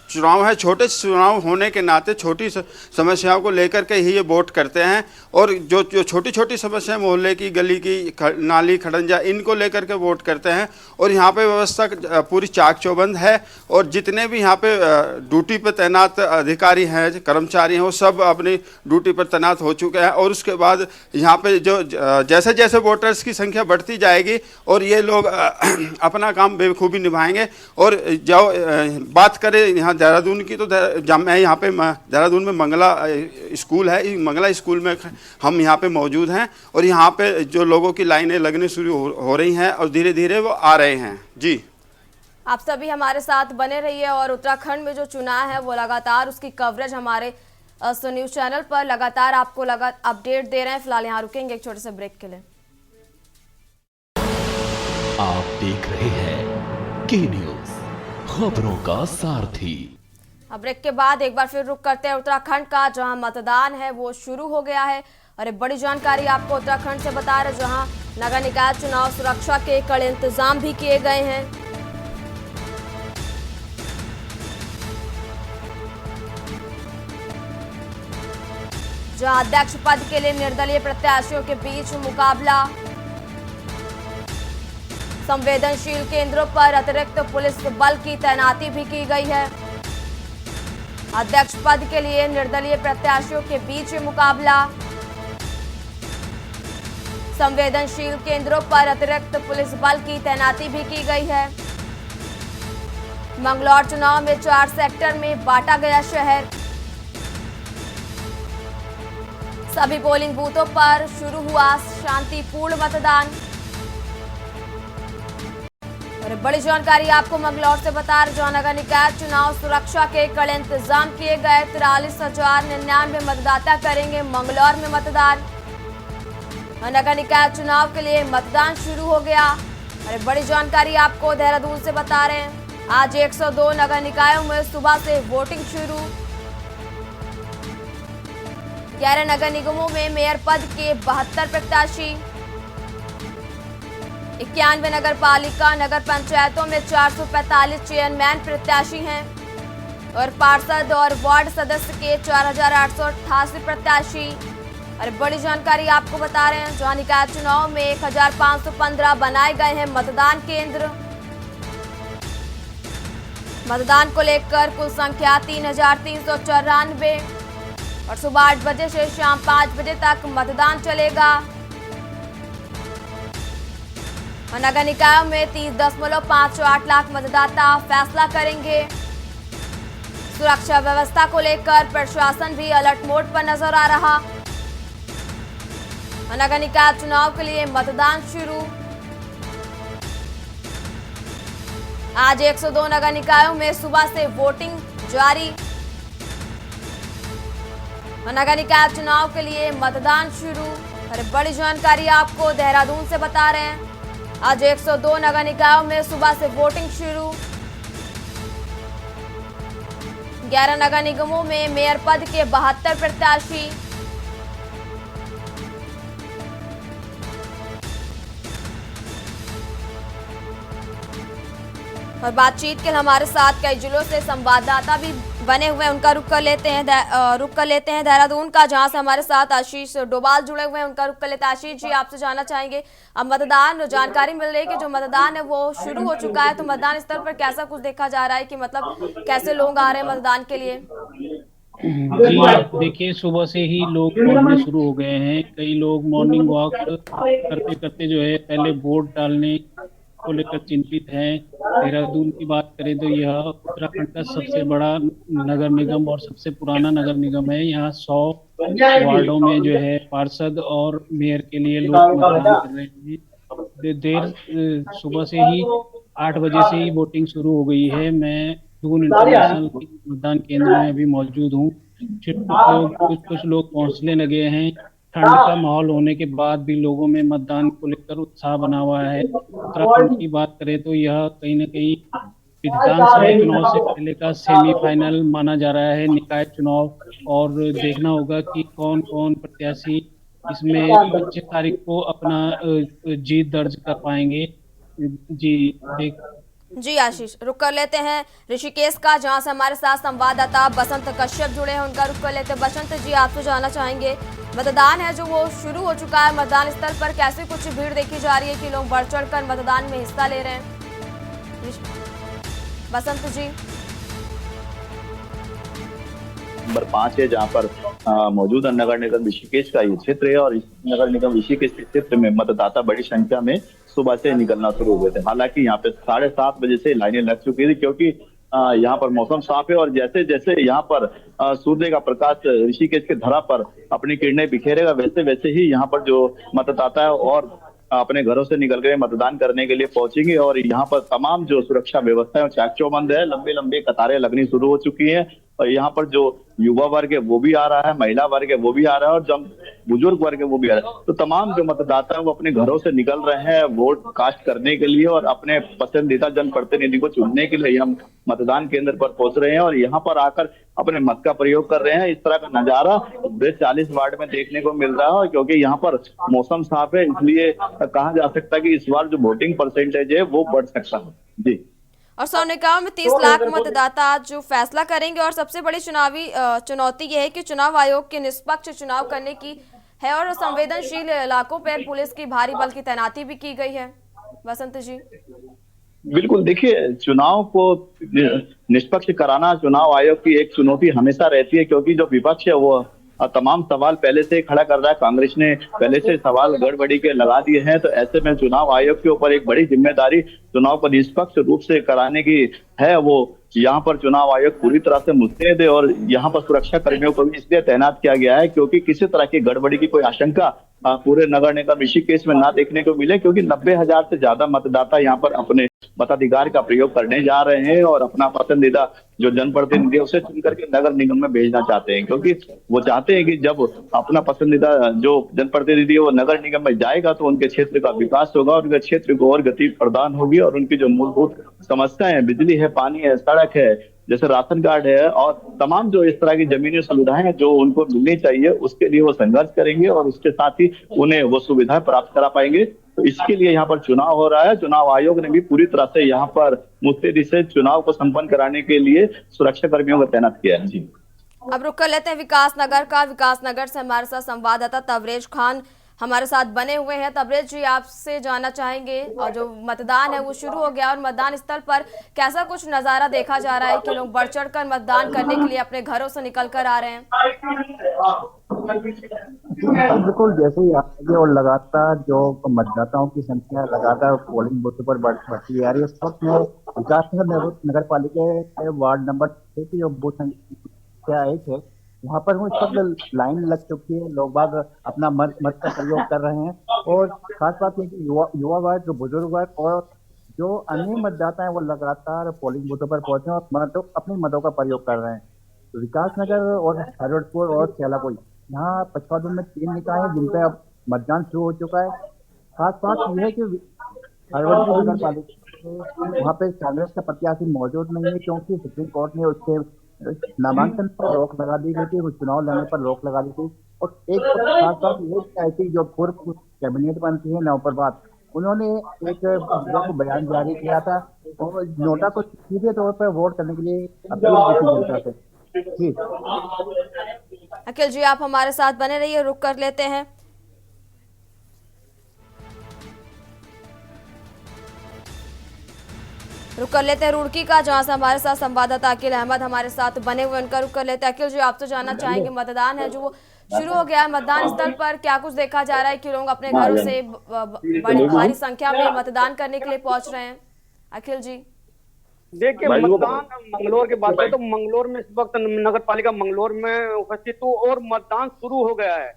चुनाव है, छोटे चुनाव होने के नाते छोटी समस्याओं को लेकर के ही ये वोट करते हैं। और जो छोटी छोटी समस्याएं मोहल्ले की, गली की, नाली खड़ंजा, इनको लेकर के वोट करते हैं। और यहाँ पे व्यवस्था पूरी चाक चौबंद है और जितने भी यहाँ पे ड्यूटी पर तैनात अधिकारी हैं, कर्मचारी हैं, वो सब अपनी ड्यूटी पर तैनात हो चुके हैं। और उसके बाद यहाँ पे जो जैसे जैसे वोटर्स की संख्या बढ़ती जाएगी और ये लोग अपना काम बेखूबी निभाएंगे। और जो बात करें यहाँ देहरादून की, तो मैं यहाँ पे देहरादून में मंगला स्कूल है, इस मंगला स्कूल में हम यहाँ पे मौजूद हैं और यहाँ पे जो लोगों की लाइनें लगने शुरू हो रही हैं और धीरे धीरे वो आ रहे हैं। जी, आप सभी हमारे साथ बने रहिए। और उत्तराखंड में जो चुनाव है वो लगातार उसकी कवरेज हमारे न्यूज चैनल पर लगातार आपको अपडेट दे रहे हैं। फिलहाल यहाँ रुकेंगे एक छोटे से ब्रेक के लिए। आप देख रहे हैं के न्यूज, खबरों का सारथी। अब ब्रेक के बाद एक बार फिर रुक करते हैं उत्तराखंड का, जहां मतदान है वो शुरू हो गया है। और एक बड़ी जानकारी आपको उत्तराखंड से बता रहे, जहां नगर निकाय चुनाव सुरक्षा के कड़े इंतजाम भी किए गए हैं। जहां अध्यक्ष पद के लिए निर्दलीय प्रत्याशियों के बीच मुकाबला, संवेदनशील केंद्रों पर अतिरिक्त पुलिस बल की तैनाती भी की गई है। अध्यक्ष पद के लिए निर्दलीय प्रत्याशियों के बीच मुकाबला, संवेदनशील केंद्रों पर अतिरिक्त पुलिस बल की तैनाती भी की गई है। मंगलौर चुनाव में 4 सेक्टर में बांटा गया शहर। सभी पोलिंग बूथों पर शुरू हुआ शांतिपूर्ण मतदान। और बड़ी जानकारी आपको मंगलौर से बता रहे, जहां नगर निकाय चुनाव सुरक्षा के कड़े इंतजाम किए गए। 43,099 मतदाता करेंगे मंगलौर में मतदान। नगर निकाय चुनाव के लिए मतदान शुरू हो गया। और बड़ी जानकारी आपको देहरादून से बता रहे हैं, आज 102 नगर निकायों में सुबह से वोटिंग शुरू। 11 नगर निगमों में मेयर पद के 72 प्रत्याशी, 91 नगर पालिका नगर पंचायतों में 445 चेयरमैन प्रत्याशी हैं। और पार्षद और वार्ड सदस्य के 4,888 प्रत्याशी। और बड़ी जानकारी आपको बता रहे हैं, जहां निकाय चुनाव में 1,515 बनाए गए हैं मतदान केंद्र। मतदान को लेकर कुल संख्या 3,394। और सुबह 8 बजे से शाम 5 बजे तक मतदान चलेगा। और नगर निकायों में 30.508 लाख मतदाता फैसला करेंगे। सुरक्षा व्यवस्था को लेकर प्रशासन भी अलर्ट मोड पर नजर आ रहा। और नगर निकाय चुनाव के लिए मतदान शुरू। आज 102 नगर निकायों में सुबह से वोटिंग जारी। और नगर निकाय चुनाव के लिए मतदान शुरू। और बड़ी जानकारी आपको देहरादून से बता रहे हैं, आज 102 नगर निकायों में सुबह से वोटिंग शुरू। 11 नगर निगमों में मेयर पद के 72 प्रत्याशी, और बातचीत के लिए हमारे साथ कई जिलों से संवाददाता भी बने हुए हैं, उनका रुख कर लेते हैं देहरादून का, जहां से हमारे साथ आशीष डोभाल जुड़े हुए हैं, उनका रुख कर लेते हैं। आशीष जी, आपसे जानना चाहेंगे, अब मतदान जानकारी मिल रही है कि जो मतदान है वो शुरू हो चुका है, तो मतदान स्थल पर कैसा कुछ देखा जा रहा है कि मतलब कैसे लोग आ रहे हैं मतदान के लिए? जी देखिए, सुबह से ही लोग पहुंचने शुरू हो गए हैं। कई लोग मॉर्निंग वॉक करते करते जो है पहले वोट डालने को लेकर चिंतित हैं। देहरादून की बात करें तो यह उत्तराखंड का सबसे बड़ा नगर निगम और सबसे पुराना नगर निगम है। यहाँ 100 वार्डों में जो है पार्षद और मेयर के लिए लोग मतदान कर रहे हैं। देर सुबह से ही 8 बजे से ही वोटिंग शुरू हो गई है। मैं दून इंटरनेशनल मतदान केंद्र में अभी मौजूद हूँ। कुछ लोग पहुंचने लगे हैं। ठंड का माहौल होने के बाद भी लोगों में मतदान को लेकर उत्साह बना हुआ है। उत्तराखंड की बात करें तो यह कहीं न कहीं विधानसभा चुनाव से पहले का सेमीफाइनल माना जा रहा है, निकाय चुनाव, और देखना होगा कि कौन कौन प्रत्याशी इसमें 25 तारीख को अपना जीत दर्ज कर पाएंगे। जी आशीष, रुक कर लेते हैं ऋषिकेश का, जहां से हमारे साथ संवाददाता बसंत कश्यप जुड़े हैं, उनका रुक कर लेते हैं। बसंत जी, आपसे जानना चाहेंगे, मतदान है जो वो शुरू हो चुका है, मतदान स्थल पर कैसे कुछ भीड़ देखी जा रही है कि लोग बढ़ चढ़ कर मतदान में हिस्सा ले रहे हैं? बसंत जी। नंबर 5 है जहाँ पर मौजूदा नगर निगम ऋषिकेश का ये क्षेत्र है, और इस नगर निगम ऋषिकेश के क्षेत्र में मतदाता बड़ी संख्या में सुबह से निकलना शुरू हुए थे। हालांकि यहाँ पे 7:30 बजे से लाइनें लग चुकी थी, क्योंकि यहाँ पर मौसम साफ है और जैसे जैसे यहाँ पर सूर्य का प्रकाश ऋषिकेश के धरा पर अपनी किरणें बिखेरेगा, वैसे वैसे ही यहाँ पर जो मतदाता है और अपने घरों से निकल गए मतदान करने के लिए पहुंचेंगे। और यहाँ पर तमाम जो सुरक्षा व्यवस्था है चाक चौबंद है, लंबी लंबी कतारें लगनी शुरू हो चुकी हैं। और यहाँ पर जो युवा वर्ग है वो भी आ रहा है, महिला वर्ग है वो भी आ रहा है, और जो बुजुर्ग वर्ग है वो भी आ रहा है। तो तमाम जो मतदाता है वो अपने घरों से निकल रहे हैं वोट कास्ट करने के लिए और अपने पसंदीदा जनप्रतिनिधि को चुनने के लिए हम मतदान केंद्र पर पहुंच रहे हैं और यहाँ पर आकर अपने मत का प्रयोग कर रहे हैं। इस तरह का नजारा 40 वार्ड में देखने को मिल रहा है, क्योंकि यहाँ पर मौसम साफ है, इसलिए कहा जा सकता है कि इस बार जो वोटिंग परसेंटेज है वो बढ़ सकता है। जी, और 100 निकायों में 30 लाख मतदाता आज जो फैसला करेंगे, और सबसे बड़ी चुनावी चुनौती यह है कि चुनाव आयोग के निष्पक्ष चुनाव करने की है और संवेदनशील इलाकों पर पुलिस की भारी बल की तैनाती भी की गई है। बसंत जी। बिल्कुल, देखिए, चुनाव को निष्पक्ष कराना चुनाव आयोग की एक चुनौती हमेशा रहती है, क्योंकि जो विपक्ष है वो तमाम सवाल पहले से खड़ा कर रहा है। कांग्रेस ने पहले से सवाल गड़बड़ी के लगा दिए हैं, तो ऐसे में चुनाव आयोग के ऊपर एक बड़ी जिम्मेदारी चुनाव को निष्पक्ष रूप से कराने की है। वो यहाँ पर चुनाव आयोग पूरी तरह से मुस्तैद है और यहाँ पर सुरक्षा कर्मियों को भी इसलिए तैनात किया गया है क्योंकि किसी तरह की गड़बड़ी की कोई आशंका पूरे नगर निगम ऋषिकेश में ना देखने को मिले, क्योंकि 90,000 से ज्यादा मतदाता यहाँ पर अपने मताधिकार का प्रयोग करने जा रहे हैं और अपना पसंदीदा जो जनप्रतिनिधि है उसे चुन करके नगर निगम में भेजना चाहते हैं, क्योंकि वो चाहते हैं कि जब अपना पसंदीदा जो जनप्रतिनिधि है वो नगर निगम में जाएगा तो उनके क्षेत्र का विकास होगा और उनके क्षेत्र को और गति प्रदान होगी और उनकी जो मूलभूत समस्याएं हैं, बिजली है, पानी है, सड़क है, जैसे राशन कार्ड है और तमाम जो इस तरह की जमीनी सुविधाएं हैं जो उनको मिलनी चाहिए, उसके लिए वो संघर्ष करेंगे और उसके साथ ही उन्हें वो सुविधाएं प्राप्त करा पाएंगे। तो इसके लिए यहाँ पर चुनाव हो रहा है। चुनाव आयोग ने भी पूरी तरह से यहाँ पर मुस्तैदी से चुनाव को संपन्न कराने के लिए सुरक्षा कर्मियों को तैनात किया है। जी, अब रुक कर लेते हैं विकासनगर का। विकासनगर से हमारे साथ संवाददाता तबरेज खान हमारे साथ बने हुए हैं। तबरेज जी, आपसे जानना चाहेंगे, और जो मतदान है वो शुरू हो गया और मतदान स्थल पर कैसा कुछ नजारा देखा जा रहा है कि लोग बढ़ चढ़ कर मतदान करने के लिए अपने घरों से निकल कर आ रहे हैं? बिल्कुल, जैसे ही आगे और लगातार जो मतदाताओं की संख्या लगातार पोलिंग बूथ पर बढ़ती आ रही है। इस वक्त में विकासनगर नगर पालिका के वार्ड नंबर 6 की जो बूथ संख्या 1 है, वहाँ पर इस वक्त लाइन लग चुकी है। लोग बाग अपना मत का प्रयोग कर रहे हैं और खास बात यह कि युवा वर्ग, जो बुजुर्ग वर्ग और जो अन्य मतदाता हैं वो लगातार पोलिंग बूथों पर पहुंचे और अपने मतों का प्रयोग कर रहे हैं। तो विकासनगर और हरवटपुर और सेलापुर, यहाँ पचपादुन में 3 निकाय हैं जिन पर अब मतदान शुरू हो चुका है। खास बात यह है कि हरवटपुर नगर पालिका वहाँ पे कांग्रेस का प्रत्याशी मौजूद नहीं है, क्योंकि सुप्रीम कोर्ट ने उसके नामांकन पर रोक लगा दी गई थी, वो चुनाव लड़ने पर रोक लगा दी थी। और एक खास बात यह है कि जो पूर्व कैबिनेट मंत्री है नवप्रभात, उन्होंने एक को बयान जारी किया था और नोटा को सीधे तौर पर वोट करने के लिए अपील की थी जनता से। जी अखिल जी, आप हमारे साथ बने रहिए, रुक कर लेते हैं। रुक कर लेते हैं रुड़की का, जहां से हमारे साथ संवाददाता अकील अहमद हमारे साथ बने हुए, उनका रुक कर लेते हैं। अकील जी, आप तो जानना चाहेंगे, मतदान है जो वो शुरू हो गया है, मतदान स्थल पर क्या कुछ देखा जा रहा है कि लोग अपने घरों से बड़ी भारी संख्या में मतदान करने के लिए पहुंच रहे हैं? अखिल जी देखिए, मतदान मंगलौर की बात करें तो मंगलौर में इस वक्त नगर पालिका मंगलौर में उपस्थित हूँ और मतदान शुरू हो गया है।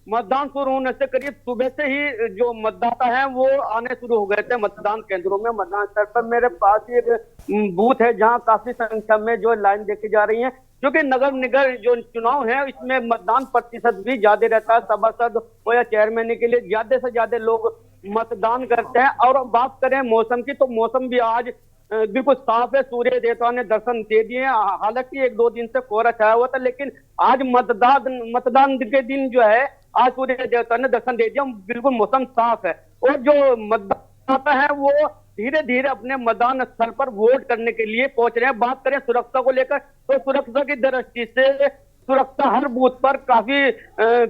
मतदान शुरू होने से करीब सुबह से ही जो मतदाता हैं वो आने शुरू हो गए थे मतदान केंद्रों में। मतदान स्थल पर मेरे पास ही एक बूथ है जहां काफी संख्या में जो लाइन देखी जा रही है, क्योंकि नगर निगम जो चुनाव है इसमें मतदान प्रतिशत भी ज्यादा रहता है। सभासद हो या चेयरमैन के लिए ज्यादा से ज्यादा लोग मतदान करते हैं। और बात करें मौसम की, तो मौसम भी आज बिल्कुल साफ है, सूर्य देवता ने दर्शन दे दिए। हालांकि 1-2 दिन से कोहरा छाया हुआ था, लेकिन आज मतदान के दिन जो है आज सूर्य देवता ने दर्शन दे दिया, बिल्कुल मौसम साफ है। और जो मतदाता है वो धीरे धीरे अपने मतदान स्थल पर वोट करने के लिए पहुंच रहे हैं। बात करें सुरक्षा को लेकर तो सुरक्षा की दृष्टि से सुरक्षा हर बूथ पर काफी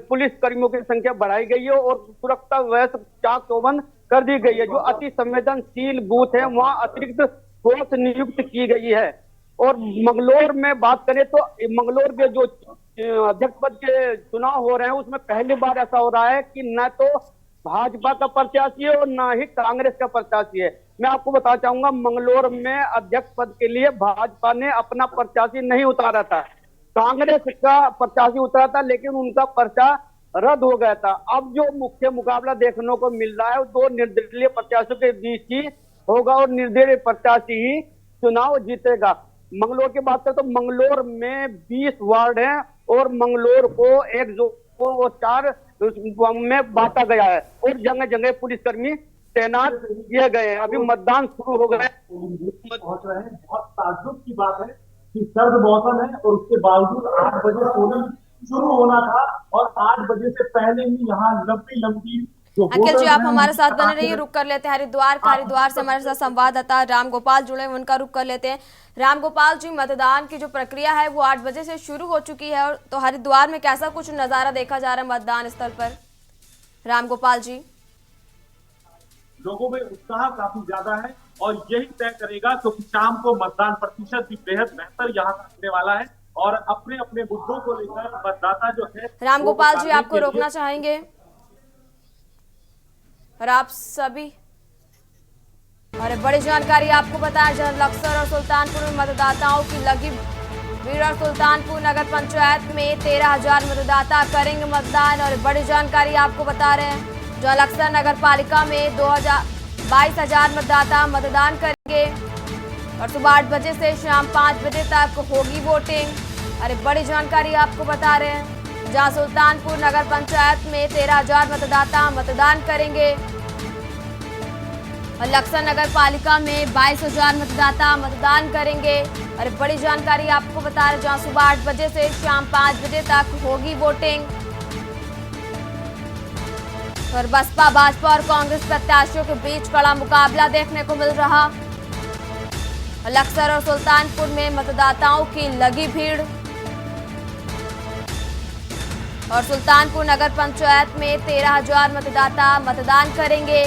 पुलिस कर्मियों की संख्या बढ़ाई गई है और सुरक्षा व्यवस्था चाक चौबंद कर दी गई है। जो अति संवेदनशील बूथ है वहां अतिरिक्त फोर्स नियुक्त की गई है। और मंगलौर में बात करें तो मंगलौर के जो अध्यक्ष पद के चुनाव हो रहे हैं उसमें पहली बार ऐसा हो रहा है कि न तो भाजपा का प्रत्याशी है और न ही कांग्रेस का प्रत्याशी है। मैं आपको बताना चाहूंगा, मंगलौर में अध्यक्ष पद के लिए भाजपा ने अपना प्रत्याशी नहीं उतारा था, कांग्रेस का प्रत्याशी उतारा था, लेकिन उनका पर्चा रद्द हो गया था। अब जो मुख्य मुकाबला देखने को मिल रहा है वो 2 निर्दलीय प्रत्याशियों के बीच ही होगा और निर्दलीय प्रत्याशी ही चुनाव जीतेगा। मंगलौर की बात करें तो मंगलौर में 20 वार्ड हैं और मंगलौर को 1 जोन और 4 में बांटा गया है और जगह जगह पुलिसकर्मी तैनात किए गए हैं। अभी मतदान शुरू हो गए पहुंच रहे हैं। बहुत ताज्जुब की बात है कि सर्द मौसम है और उसके बावजूद 8 बजे पोलिंग शुरू होना था और 8 बजे से पहले ही यहाँ लंबी अखिल जी, आप हमारे साथ बने रहिए, रुक कर लेते हैं हरिद्वार से हमारे साथ संवाददाता राम गोपाल जुड़े, उनका रुक कर लेते हैं। राम गोपाल जी, मतदान की जो प्रक्रिया है वो 8 बजे से शुरू हो चुकी है, और तो हरिद्वार में कैसा कुछ नजारा देखा जा रहा है मतदान स्थल पर? राम गोपाल जी, लोगों में उत्साह काफी ज्यादा है और यही तय करेगा क्योंकि शाम को मतदान प्रतिशत भी बेहद बेहतर यहाँ रहने वाला है और अपने अपने मुद्दों को लेकर मतदाता जो है। राम गोपाल जी, आपको रोकना चाहेंगे और आप सभी और बड़ी जानकारी आपको बताया, जहां लक्सर और सुल्तानपुर में मतदाताओं की लगी भीड़ और सुल्तानपुर नगर पंचायत में 13,000 मतदाता करेंगे मतदान। और बड़ी जानकारी आपको बता रहे हैं, जहां लक्सर नगर पालिका में 22,000 मतदाता मतदान करेंगे और सुबह 8 बजे से शाम 5 बजे तक होगी वोटिंग। अरे बड़ी जानकारी आपको बता रहे हैं, जहां सुल्तानपुर नगर पंचायत में 13,000 मतदाता मतदान करेंगे और लक्सर नगर पालिका में 22,000 मतदाता मतदान करेंगे। और बड़ी जानकारी आपको बता रहे हैं, जहां सुबह 8 बजे से शाम 5 बजे तक होगी वोटिंग। और बसपा, भाजपा और कांग्रेस प्रत्याशियों के बीच कड़ा मुकाबला देखने को मिल रहा। लक्सर और सुल्तानपुर में मतदाताओं की लगी भीड़ और सुल्तानपुर नगर पंचायत में 13,000 मतदाता मतदान करेंगे।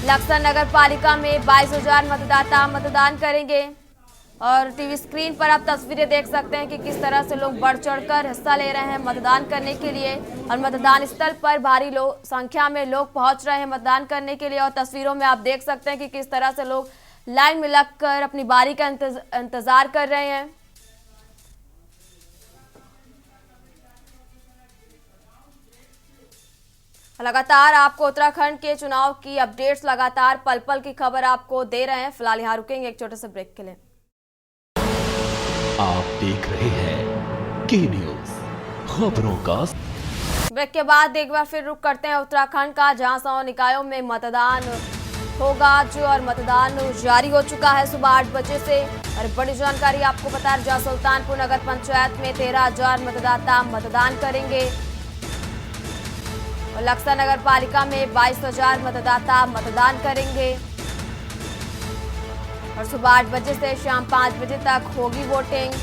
लक्सर नगर पालिका में 22,000 मतदाता मतदान करेंगे। और टीवी स्क्रीन पर आप तस्वीरें देख सकते हैं कि किस तरह से लोग बढ़ चढ़कर हिस्सा ले रहे हैं मतदान करने के लिए और मतदान स्थल पर भारी संख्या में लोग पहुंच रहे हैं मतदान करने के लिए। और तस्वीरों में आप देख सकते हैं कि किस तरह से लोग लाइन में लगकर अपनी बारी का इंतजार कर रहे हैं। लगातार आपको उत्तराखंड के चुनाव की अपडेट्स, लगातार पल पल की खबर आपको दे रहे हैं। फिलहाल यहाँ रुकेंगे एक छोटे से ब्रेक के लिए। आप देख रहे हैं के न्यूज़, खबरों का। ब्रेक के बाद एक बार फिर रुक करते हैं उत्तराखंड का, जहां 100 निकायों में मतदान होगा और मतदान जारी हो चुका है सुबह 8 बजे से। और बड़ी जानकारी आपको बता रहे, जहां सुल्तानपुर नगर पंचायत में 13,000 मतदाता मतदान करेंगे लक्सा नगर पालिका में 22,000 मतदाता मतदान करेंगे और सुबह 8 बजे से शाम 5 बजे तक होगी वोटिंग।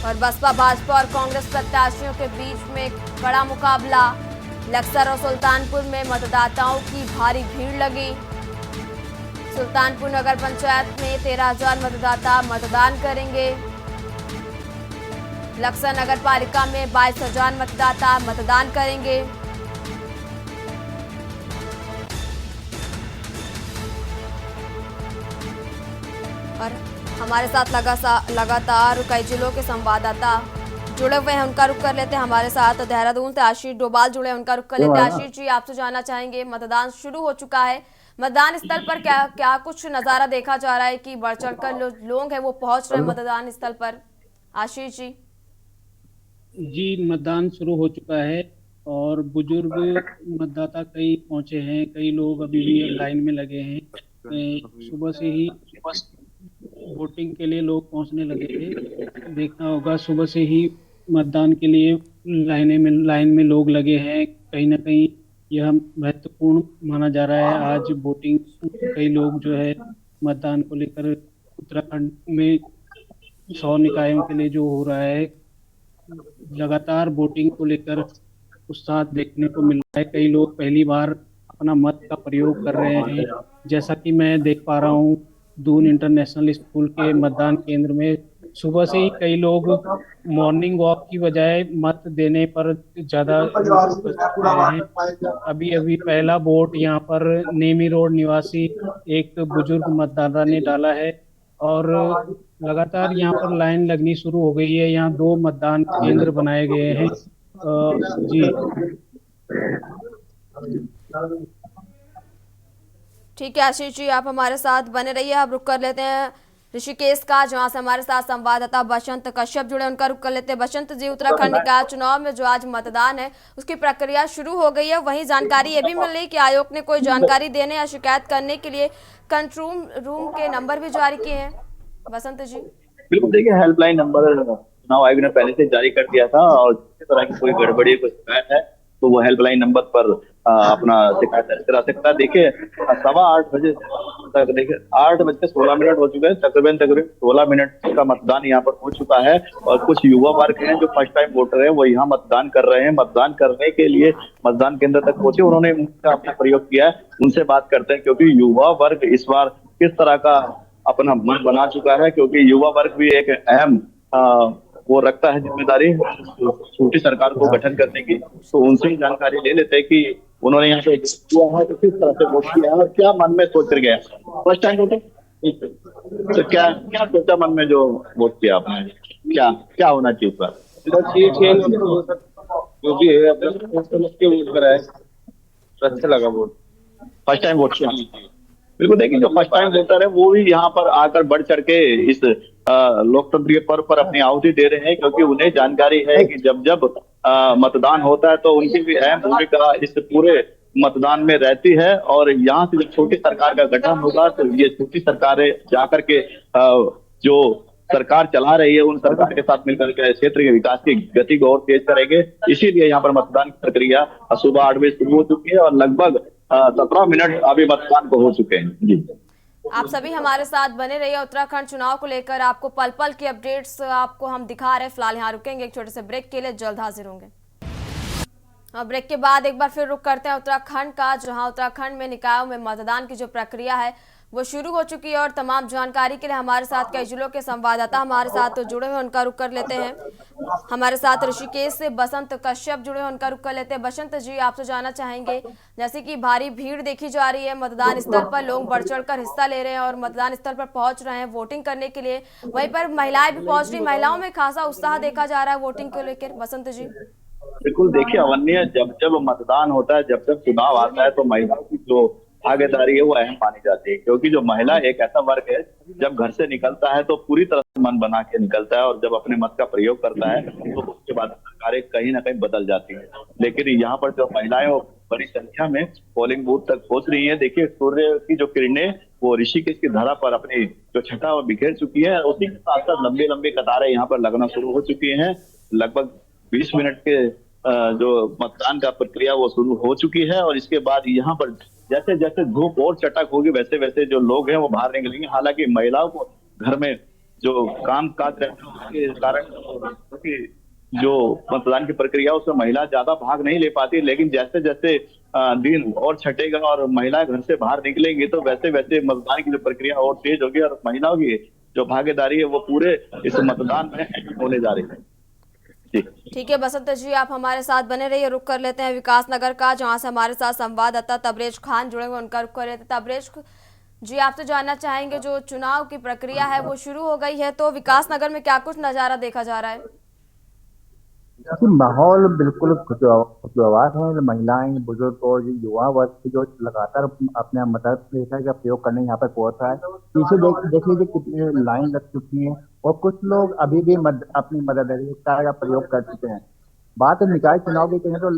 और बसपा, भाजपा और कांग्रेस प्रत्याशियों के बीच में कड़ा मुकाबला। लक्सर और सुल्तानपुर में मतदाताओं की भारी भीड़ लगी। सुल्तानपुर नगर पंचायत में 13,000 मतदाता मतदान करेंगे। लक्सर नगर पालिका में 22,000 मतदाता मतदान करेंगे। और हमारे साथ लगातार कई जिलों के संवाददाता जुड़े हुए हैं, उनका रुख कर लेते हैं। हमारे साथ देहरादून से आशीष डोभाल जुड़े हैं, उनका रुख कर लेते हैं। आशीष जी, आपसे जानना चाहेंगे, मतदान शुरू हो चुका है, मतदान स्थल पर क्या कुछ नजारा देखा जा रहा है कि बढ़ चढ़कर लोग हैं वो पहुंच रहे हैं मतदान स्थल पर? आशीष जी। जी, मतदान शुरू हो चुका है और बुजुर्ग मतदाता कई पहुंचे हैं, कई लोग अभी भी लाइन में लगे हैं। सुबह से ही वोटिंग के लिए लोग पहुंचने लगे थे। देखना होगा, सुबह से ही मतदान के लिए लाइन में लोग लगे हैं। कहीं ना कहीं यह महत्वपूर्ण माना जा रहा है। आज वोटिंग कई लोग जो है मतदान को लेकर उत्तराखंड में 100 निकायों के लिए जो हो रहा है, लगातार वोटिंग को लेकर उत्साह देखने को मिल रहा है। कई लोग पहली बार अपना मत का प्रयोग कर रहे हैं। जैसा कि मैं देख पा रहा हूँ, दून इंटरनेशनल स्कूल के मतदान केंद्र में सुबह से ही कई लोग मॉर्निंग वॉक की बजाय मत देने पर ज्यादा हैं। अभी पहला वोट यहाँ पर नेमी रोड निवासी एक बुजुर्ग मतदाता ने डाला है और लगातार यहाँ पर लाइन लगनी शुरू हो गई है। यहाँ 2 मतदान केंद्र बनाए गए हैं। जी ठीक है आशीष जी, आप हमारे साथ बने रहिए। अब रुक कर लेते हैं ऋषिकेश का, जहां से हमारे साथ संवाददाता बसंत कश्यप जुड़े, उनका रुक कर लेते हैं। बसंत जी, उत्तराखंड निकाय चुनाव में जो आज मतदान है उसकी प्रक्रिया शुरू हो गई है, वहीं जानकारी ये भी मिल रही कि आयोग ने कोई जानकारी देने या शिकायत करने के लिए कंट्रोल रूम के नंबर भी जारी किए हैं। बसंत जी। बिल्कुल, देखिए हेल्पलाइन नंबर चुनाव आयोग ने पहले से जारी कर दिया था और किसी तरह की कोई गड़बड़ी कोई शिकायत है तो वो हेल्पलाइन नंबर पर अपना शिकायत दर्ज करा सकता है। देखिए 8:15 बजे तक, देखिए 8:16 हो चुके हैं, तकरीबन 16 मिनट का मतदान यहाँ पर हो चुका है। और कुछ युवा वर्ग हैं जो फर्स्ट टाइम वोटर है, वो यहाँ मतदान कर रहे हैं। मतदान करने के लिए मतदान केंद्र तक पहुंचे, उन्होंने अपना प्रयोग किया है। उनसे बात करते हैं, क्योंकि युवा वर्ग इस बार किस तरह का अपना मन बना चुका है, क्योंकि युवा वर्ग भी एक अहम वो रखता है जिम्मेदारी छोटी सरकार को गठन करने की। तो उनसे ही जानकारी ले लेते हैं कि उन्होंने यहाँ पे किया है तो किस तरह से वोट किया है और क्या मन में सोच कर गया। फर्स्ट टाइम वोटिंग, तो क्या सोचा मन में जो वोट किया आपने, क्या होना चाहिए इस बार? जो भी है अपने वोट कराए, अच्छा लगा वोट। फर्स्ट टाइम वोट किया, बिल्कुल। देखिए जो फर्स्ट टाइम वोटर है वो भी यहाँ पर आकर बढ़ चढ़ के इस लोकतंत्र पर्व पर अपनी आहुति दे रहे हैं, क्योंकि उन्हें जानकारी है कि जब मतदान होता है तो उनकी भी अहम भूमिका इस पूरे मतदान में रहती है। और यहाँ से जब छोटी सरकार का गठन होगा तो ये छोटी सरकारें जाकर के जो सरकार चला रही है उन सरकार के साथ मिलकर के क्षेत्र के विकास की गति को और तेज करेंगे। इसीलिए यहाँ पर मतदान की प्रक्रिया सुबह 8 बजे शुरू हो चुकी है और लगभग 17 मिनट अभी मतदान को हो चुके हैं। जी, आप सभी हमारे साथ बने रहिए। उत्तराखंड चुनाव को लेकर आपको पल पल की अपडेट्स आपको हम दिखा रहे हैं। फिलहाल यहाँ रुकेंगे एक छोटे से ब्रेक के लिए, जल्द हाजिर होंगे। और ब्रेक के बाद एक बार फिर रुक करते हैं उत्तराखंड का, जहां उत्तराखंड में निकायों में मतदान की जो प्रक्रिया है वो शुरू हो चुकी है। और तमाम जानकारी के लिए हमारे साथ कई जिलों के संवाददाता हमारे साथ तो जुड़े हुए, उनका रुख कर लेते हैं। हमारे साथ ऋषिकेश से बसंत कश्यप जुड़े हैं, उनका रुख कर लेते हैं। बसंत जी, आपसे जानना चाहेंगे, जैसे कि भारी भीड़ देखी जा रही है मतदान स्थल पर, लोग बढ़ चढ़ कर हिस्सा ले रहे हैं और मतदान स्थल पर पहुंच रहे हैं वोटिंग करने के लिए, वहीं पर महिलाएं भी पहुंच रही, महिलाओं में खासा उत्साह देखा जा रहा है वोटिंग को लेकर। बसंत जी। बिल्कुल, देखिए अवन्य, जब मतदान होता है, जब चुनाव आता है तो महिलाओं की जो भागीदारी है वो अहम मानी जाती है, क्योंकि जो महिला एक ऐसा वर्ग है जब घर से निकलता है तो पूरी तरह से मन बना के निकलता है और जब अपने मत का प्रयोग करता है तो उसके बाद सरकारें कहीं ना कहीं बदल जाती है। लेकिन यहाँ पर जो महिलाएं बड़ी संख्या में पोलिंग बूथ तक पहुंच रही है। देखिए सूर्य की जो किरणें वो ऋषिकेश की धरा पर अपनी जो छटा वो बिखेर चुकी है। उसी के साथ साथ लंबी लंबी कतारें यहाँ पर लगना शुरू हो चुकी हैं। लगभग 20 मिनट के जो मतदान का प्रक्रिया वो शुरू हो चुकी है और इसके बाद यहाँ पर जैसे जैसे धूप और चटक होगी वैसे वैसे जो लोग हैं वो बाहर निकलेंगे। हालांकि महिलाओं को घर में जो काम काज रहता है उसके कारण क्योंकि जो मतदान की प्रक्रिया उसमें महिला ज्यादा भाग नहीं ले पाती, लेकिन जैसे जैसे दिन और छटेगा और महिलाएं घर से बाहर निकलेंगी तो वैसे वैसे मतदान की जो प्रक्रिया और तेज होगी और महिलाओं की जो भागीदारी है वो पूरे इस मतदान में होने जा रही है। ठीक है बसंत जी, आप हमारे साथ बने रहिए। रुक कर लेते हैं विकास नगर का, जहां से हमारे साथ संवाददाता तबरेज खान जुड़े हुए, उनका रुक कर लेते हैं। तबरेज जी, आपसे जानना चाहेंगे जो चुनाव की प्रक्रिया है वो शुरू हो गई है, तो विकास नगर में क्या कुछ नजारा देखा जा रहा है? माहौल बिल्कुल खुशगवार है। महिलाएं, बुजुर्ग और युवा वर्ग जो लगातार अपने मताधिकार का प्रयोग करने यहाँ पर पहुंच रहा है। पीछे देख लीजिए कितनी लाइन लग चुकी है और कुछ लोग अभी भी अपनी मताधिकार का प्रयोग कर चुके हैं। बात निकाय चुनाव की कहें तो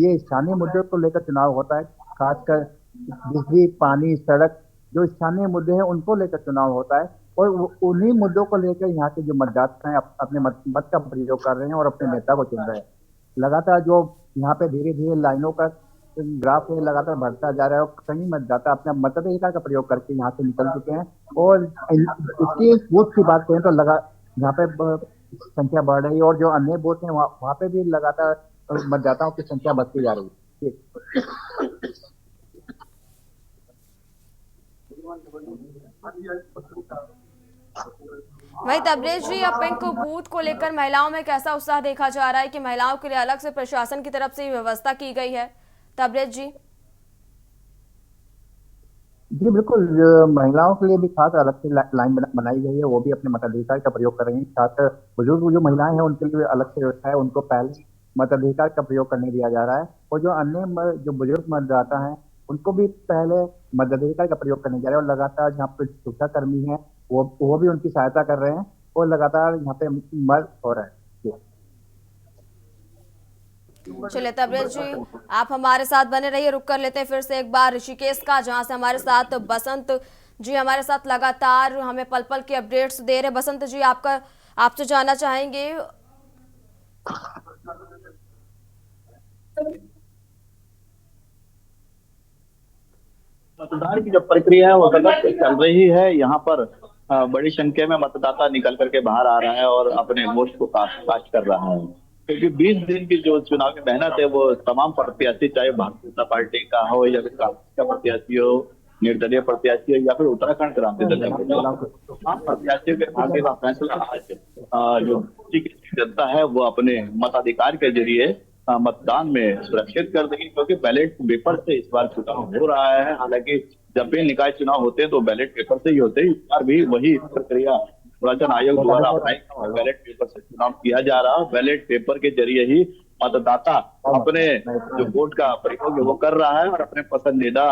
ये स्थानीय मुद्दों को लेकर चुनाव होता है, खासकर बिजली, पानी, सड़क जो स्थानीय मुद्दे हैं उनको लेकर चुनाव होता है और उन्हीं मुद्दों को लेकर यहाँ के जो मतदाता हैं अपने मत का प्रयोग कर रहे हैं और अपने नेता को चुन रहे हैं। लगातार जो यहाँ पे धीरे धीरे लाइनों का ग्राफ है लगातार बढ़ता जा रहा है और कई मतदाता अपने मताधिकार का प्रयोग करके यहाँ से निकल चुके हैं और इसकी बूथ की बात करें तो यहाँ पे संख्या बढ़ रही है और जो अन्य बूथ हैं वहाँ पे भी लगातार मतदाताओं की संख्या बढ़ती जा रही है। वही तबरेज जी, अब पिंक बूथ को लेकर महिलाओं में कैसा उत्साह देखा जा रहा है कि महिलाओं के लिए अलग से प्रशासन की तरफ से व्यवस्था की गई है? तबरेज जी जी बिल्कुल, महिलाओं के लिए भी खास अलग से लाइन बनाई गई है, वो भी अपने मताधिकार का प्रयोग कर रही हैं। खासकर बुजुर्ग जो महिलाएं हैं उनके लिए अलग से व्यवस्था है, उनको पहले मताधिकार का प्रयोग करने दिया जा रहा है और जो अन्य जो बुजुर्ग मतदाता हैं उनको भी पहले मताधिकार का प्रयोग करने जा रहे हैं और लगातार यहाँ पे सुरक्षा कर्मी हैं वो भी उनकी सहायता कर रहे हैं और लगातार यहाँ पे मर्द हो रहा है। चलिए तबरेज जी, आप हमारे साथ बने रहिए। रुक कर लेते हैं फिर से एक बार ऋषिकेश का, जहां से हमारे साथ बसंत जी हमारे साथ लगातार हमें पल पल की अपडेट्स दे रहे। बसंत जी, आपसे जानना चाहेंगे मतदान की जो प्रक्रिया है वो लगातार चल रही है। यहाँ पर बड़ी संख्या में मतदाता निकल करके बाहर आ रहा है और अपने वोट को कास्ट कर रहा है, क्योंकि 20 दिन की जो चुनावी मेहनत है वो तमाम प्रत्याशी, चाहे भारतीय जनता पार्टी का हो या फिर कांग्रेस का प्रत्याशी हो, निर्दलीय प्रत्याशी हो या फिर उत्तराखंड क्रांति दल तमाम प्रत्याशियों के आगे का फैसला आज जो जनता है वो अपने मताधिकार के जरिए मतदान में सुरक्षित कर देगी, क्योंकि बैलेट पेपर से इस बार चुनाव हो रहा है। हालांकि जब भी निकाय चुनाव होते हैं तो बैलेट पेपर से ही होते हैं, इस बार भी वही प्रक्रिया निर्वाचन आयोग द्वारा अपनाई, बैलेट पेपर से चुनाव किया जा रहा है। बैलेट पेपर के जरिए ही मतदाता अपने जो वोट का प्रयोग है वो कर रहा है और अपने पसंदीदा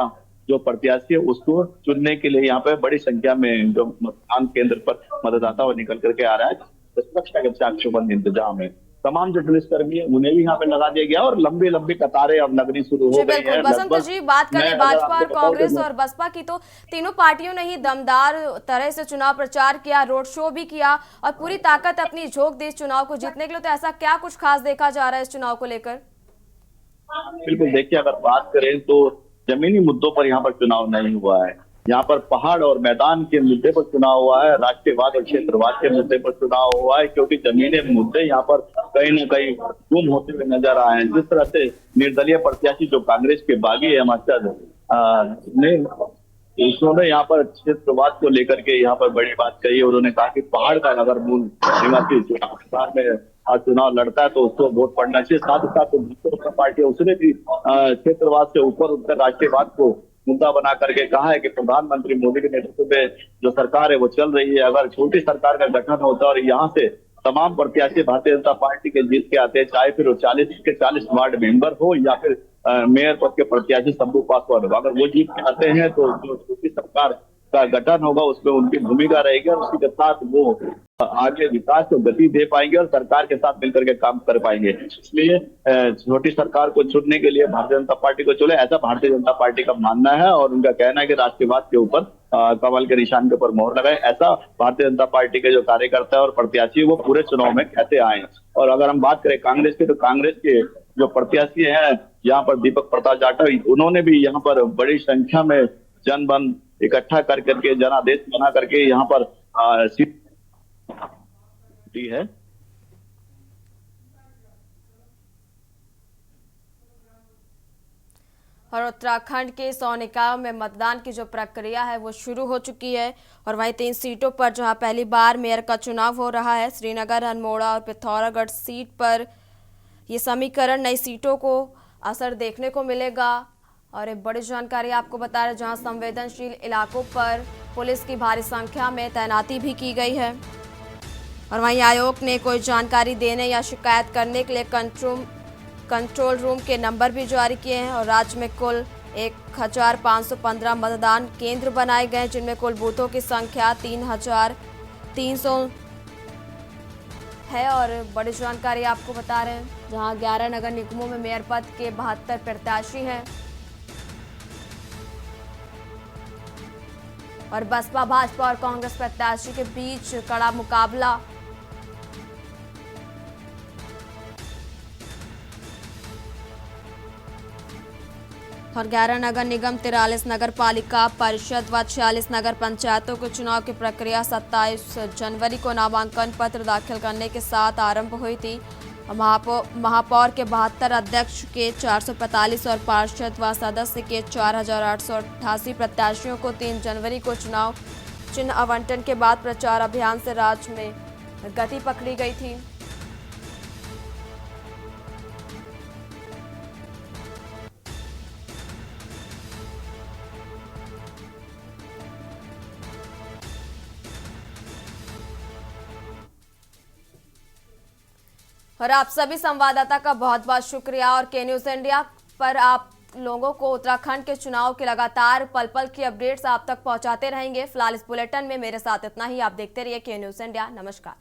जो प्रत्याशी है उसको चुनने के लिए यहाँ पे बड़ी संख्या में जो मतदान केंद्र पर मतदाता निकल करके आ रहा है। सुरक्षा के चाक-चौबंद इंतजाम है, तमाम जो पुलिसकर्मी है उन्हें भी यहाँ पे लगा दिया गया और लंबी लंबी कतारें अब लगनी शुरू हो गई है। बसंत जी, बात करें भाजपा और कांग्रेस और बसपा की तो तीनों पार्टियों ने ही दमदार तरह से चुनाव प्रचार किया, रोड शो भी किया और पूरी ताकत अपनी झोंक दी इस चुनाव को जीतने के लिए। तो ऐसा क्या कुछ खास देखा जा रहा है इस चुनाव को लेकर? बिल्कुल, देखिए अगर बात करें तो जमीनी मुद्दों पर यहाँ पर चुनाव नहीं हुआ है। यहाँ पर पहाड़ और मैदान के मुद्दे पर चुनाव हुआ है, राष्ट्रीयवाद और क्षेत्रवाद के मुद्दे पर चुनाव हुआ है, क्योंकि जमीनी मुद्दे यहाँ पर कहीं न कहीं गुम होते हुए नजर आए हैं। जिस तरह से निर्दलीय प्रत्याशी जो कांग्रेस के बागी है मास्टर ने उन्होंने यहाँ पर क्षेत्रवाद को लेकर के यहाँ पर बड़ी बात कही है। उन्होंने कहा कि पहाड़ का अगर मूल निवासी चुनाव लड़ता है तो उसको वोट पड़ना चाहिए। साथ ही साथ पार्टी उसने भी क्षेत्रवाद से ऊपर उठकर राष्ट्रीयवाद को मुद्दा बना करके कहा है कि प्रधानमंत्री मोदी के नेतृत्व में जो सरकार है वो चल रही है। अगर छोटी सरकार का गठन होता और यहाँ से तमाम प्रत्याशी भारतीय जनता पार्टी के जीत के आते हैं, चाहे फिर वो 40 के 40 वार्ड मेंबर हो या फिर मेयर पद के प्रत्याशी शंभू पासवान, अगर वो जीत के आते हैं तो जो छोटी सरकार का गठन होगा उसमें उनकी भूमिका रहेगी और उसी के साथ वो आगे विकास को गति दे पाएंगे और सरकार के साथ मिलकर के काम कर पाएंगे। इसलिए छोटी सरकार को चुनने के लिए भारतीय जनता पार्टी को चुने, ऐसा भारतीय जनता पार्टी का मानना है और उनका कहना है कि राष्ट्रवाद के ऊपर कमल के निशान के ऊपर मोहर लगाए। ऐसा भारतीय जनता पार्टी के जो कार्यकर्ता है और प्रत्याशी वो पूरे चुनाव में कहते आए। और अगर हम बात करें कांग्रेस की, तो कांग्रेस के जो प्रत्याशी हैं यहाँ पर दीपक प्रताप जाटव, उन्होंने भी यहाँ पर बड़ी संख्या में जनबल इकट्ठा कर करके जनादेश बना करके यहाँ पर सीट दी है। और उत्तराखंड के 100 निकायों में मतदान की जो प्रक्रिया है वो शुरू हो चुकी है और वहीं 3 सीटों पर जहां पहली बार मेयर का चुनाव हो रहा है, श्रीनगर, अल्मोड़ा और पिथौरागढ़ सीट पर ये समीकरण नई सीटों को असर देखने को मिलेगा। और एक बड़ी जानकारी आपको बता रहे, जहां संवेदनशील इलाकों पर पुलिस की भारी संख्या में तैनाती भी की गई है। और वहीं आयोग ने कोई जानकारी देने या शिकायत करने के लिए कंट्रोल रूम के नंबर भी जारी किए हैं। और राज्य में कुल 1515 मतदान केंद्र बनाए गए, जिनमें कुल बूथों की संख्या 3300 है। और बड़ी जानकारी आपको बता रहे हैं, जहां 11 नगर निगमों में मेयर पद के 72 प्रत्याशी हैं और बसपा, भाजपा और कांग्रेस प्रत्याशी के बीच कड़ा मुकाबला। और 11 नगर निगम, 43 नगर पालिका परिषद व 46 नगर पंचायतों के चुनाव की प्रक्रिया 27 जनवरी को नामांकन पत्र दाखिल करने के साथ आरंभ हुई थी। महापौर के 72, अध्यक्ष के 445 और पार्षद व सदस्य के 4888 प्रत्याशियों को 3 जनवरी को चुनाव चिन्ह आवंटन के बाद प्रचार अभियान से राज्य में गति पकड़ी गई थी। और आप सभी संवाददाता का बहुत बहुत शुक्रिया। और के न्यूज़ इंडिया पर आप लोगों को उत्तराखंड के चुनाव के लगातार पल पल की अपडेट्स आप तक पहुंचाते रहेंगे। फिलहाल इस बुलेटिन में मेरे साथ इतना ही। आप देखते रहिए के न्यूज़ इंडिया। नमस्कार।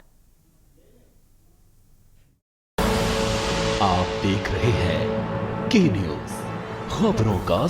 आप देख रहे हैं के न्यूज़, खबरों का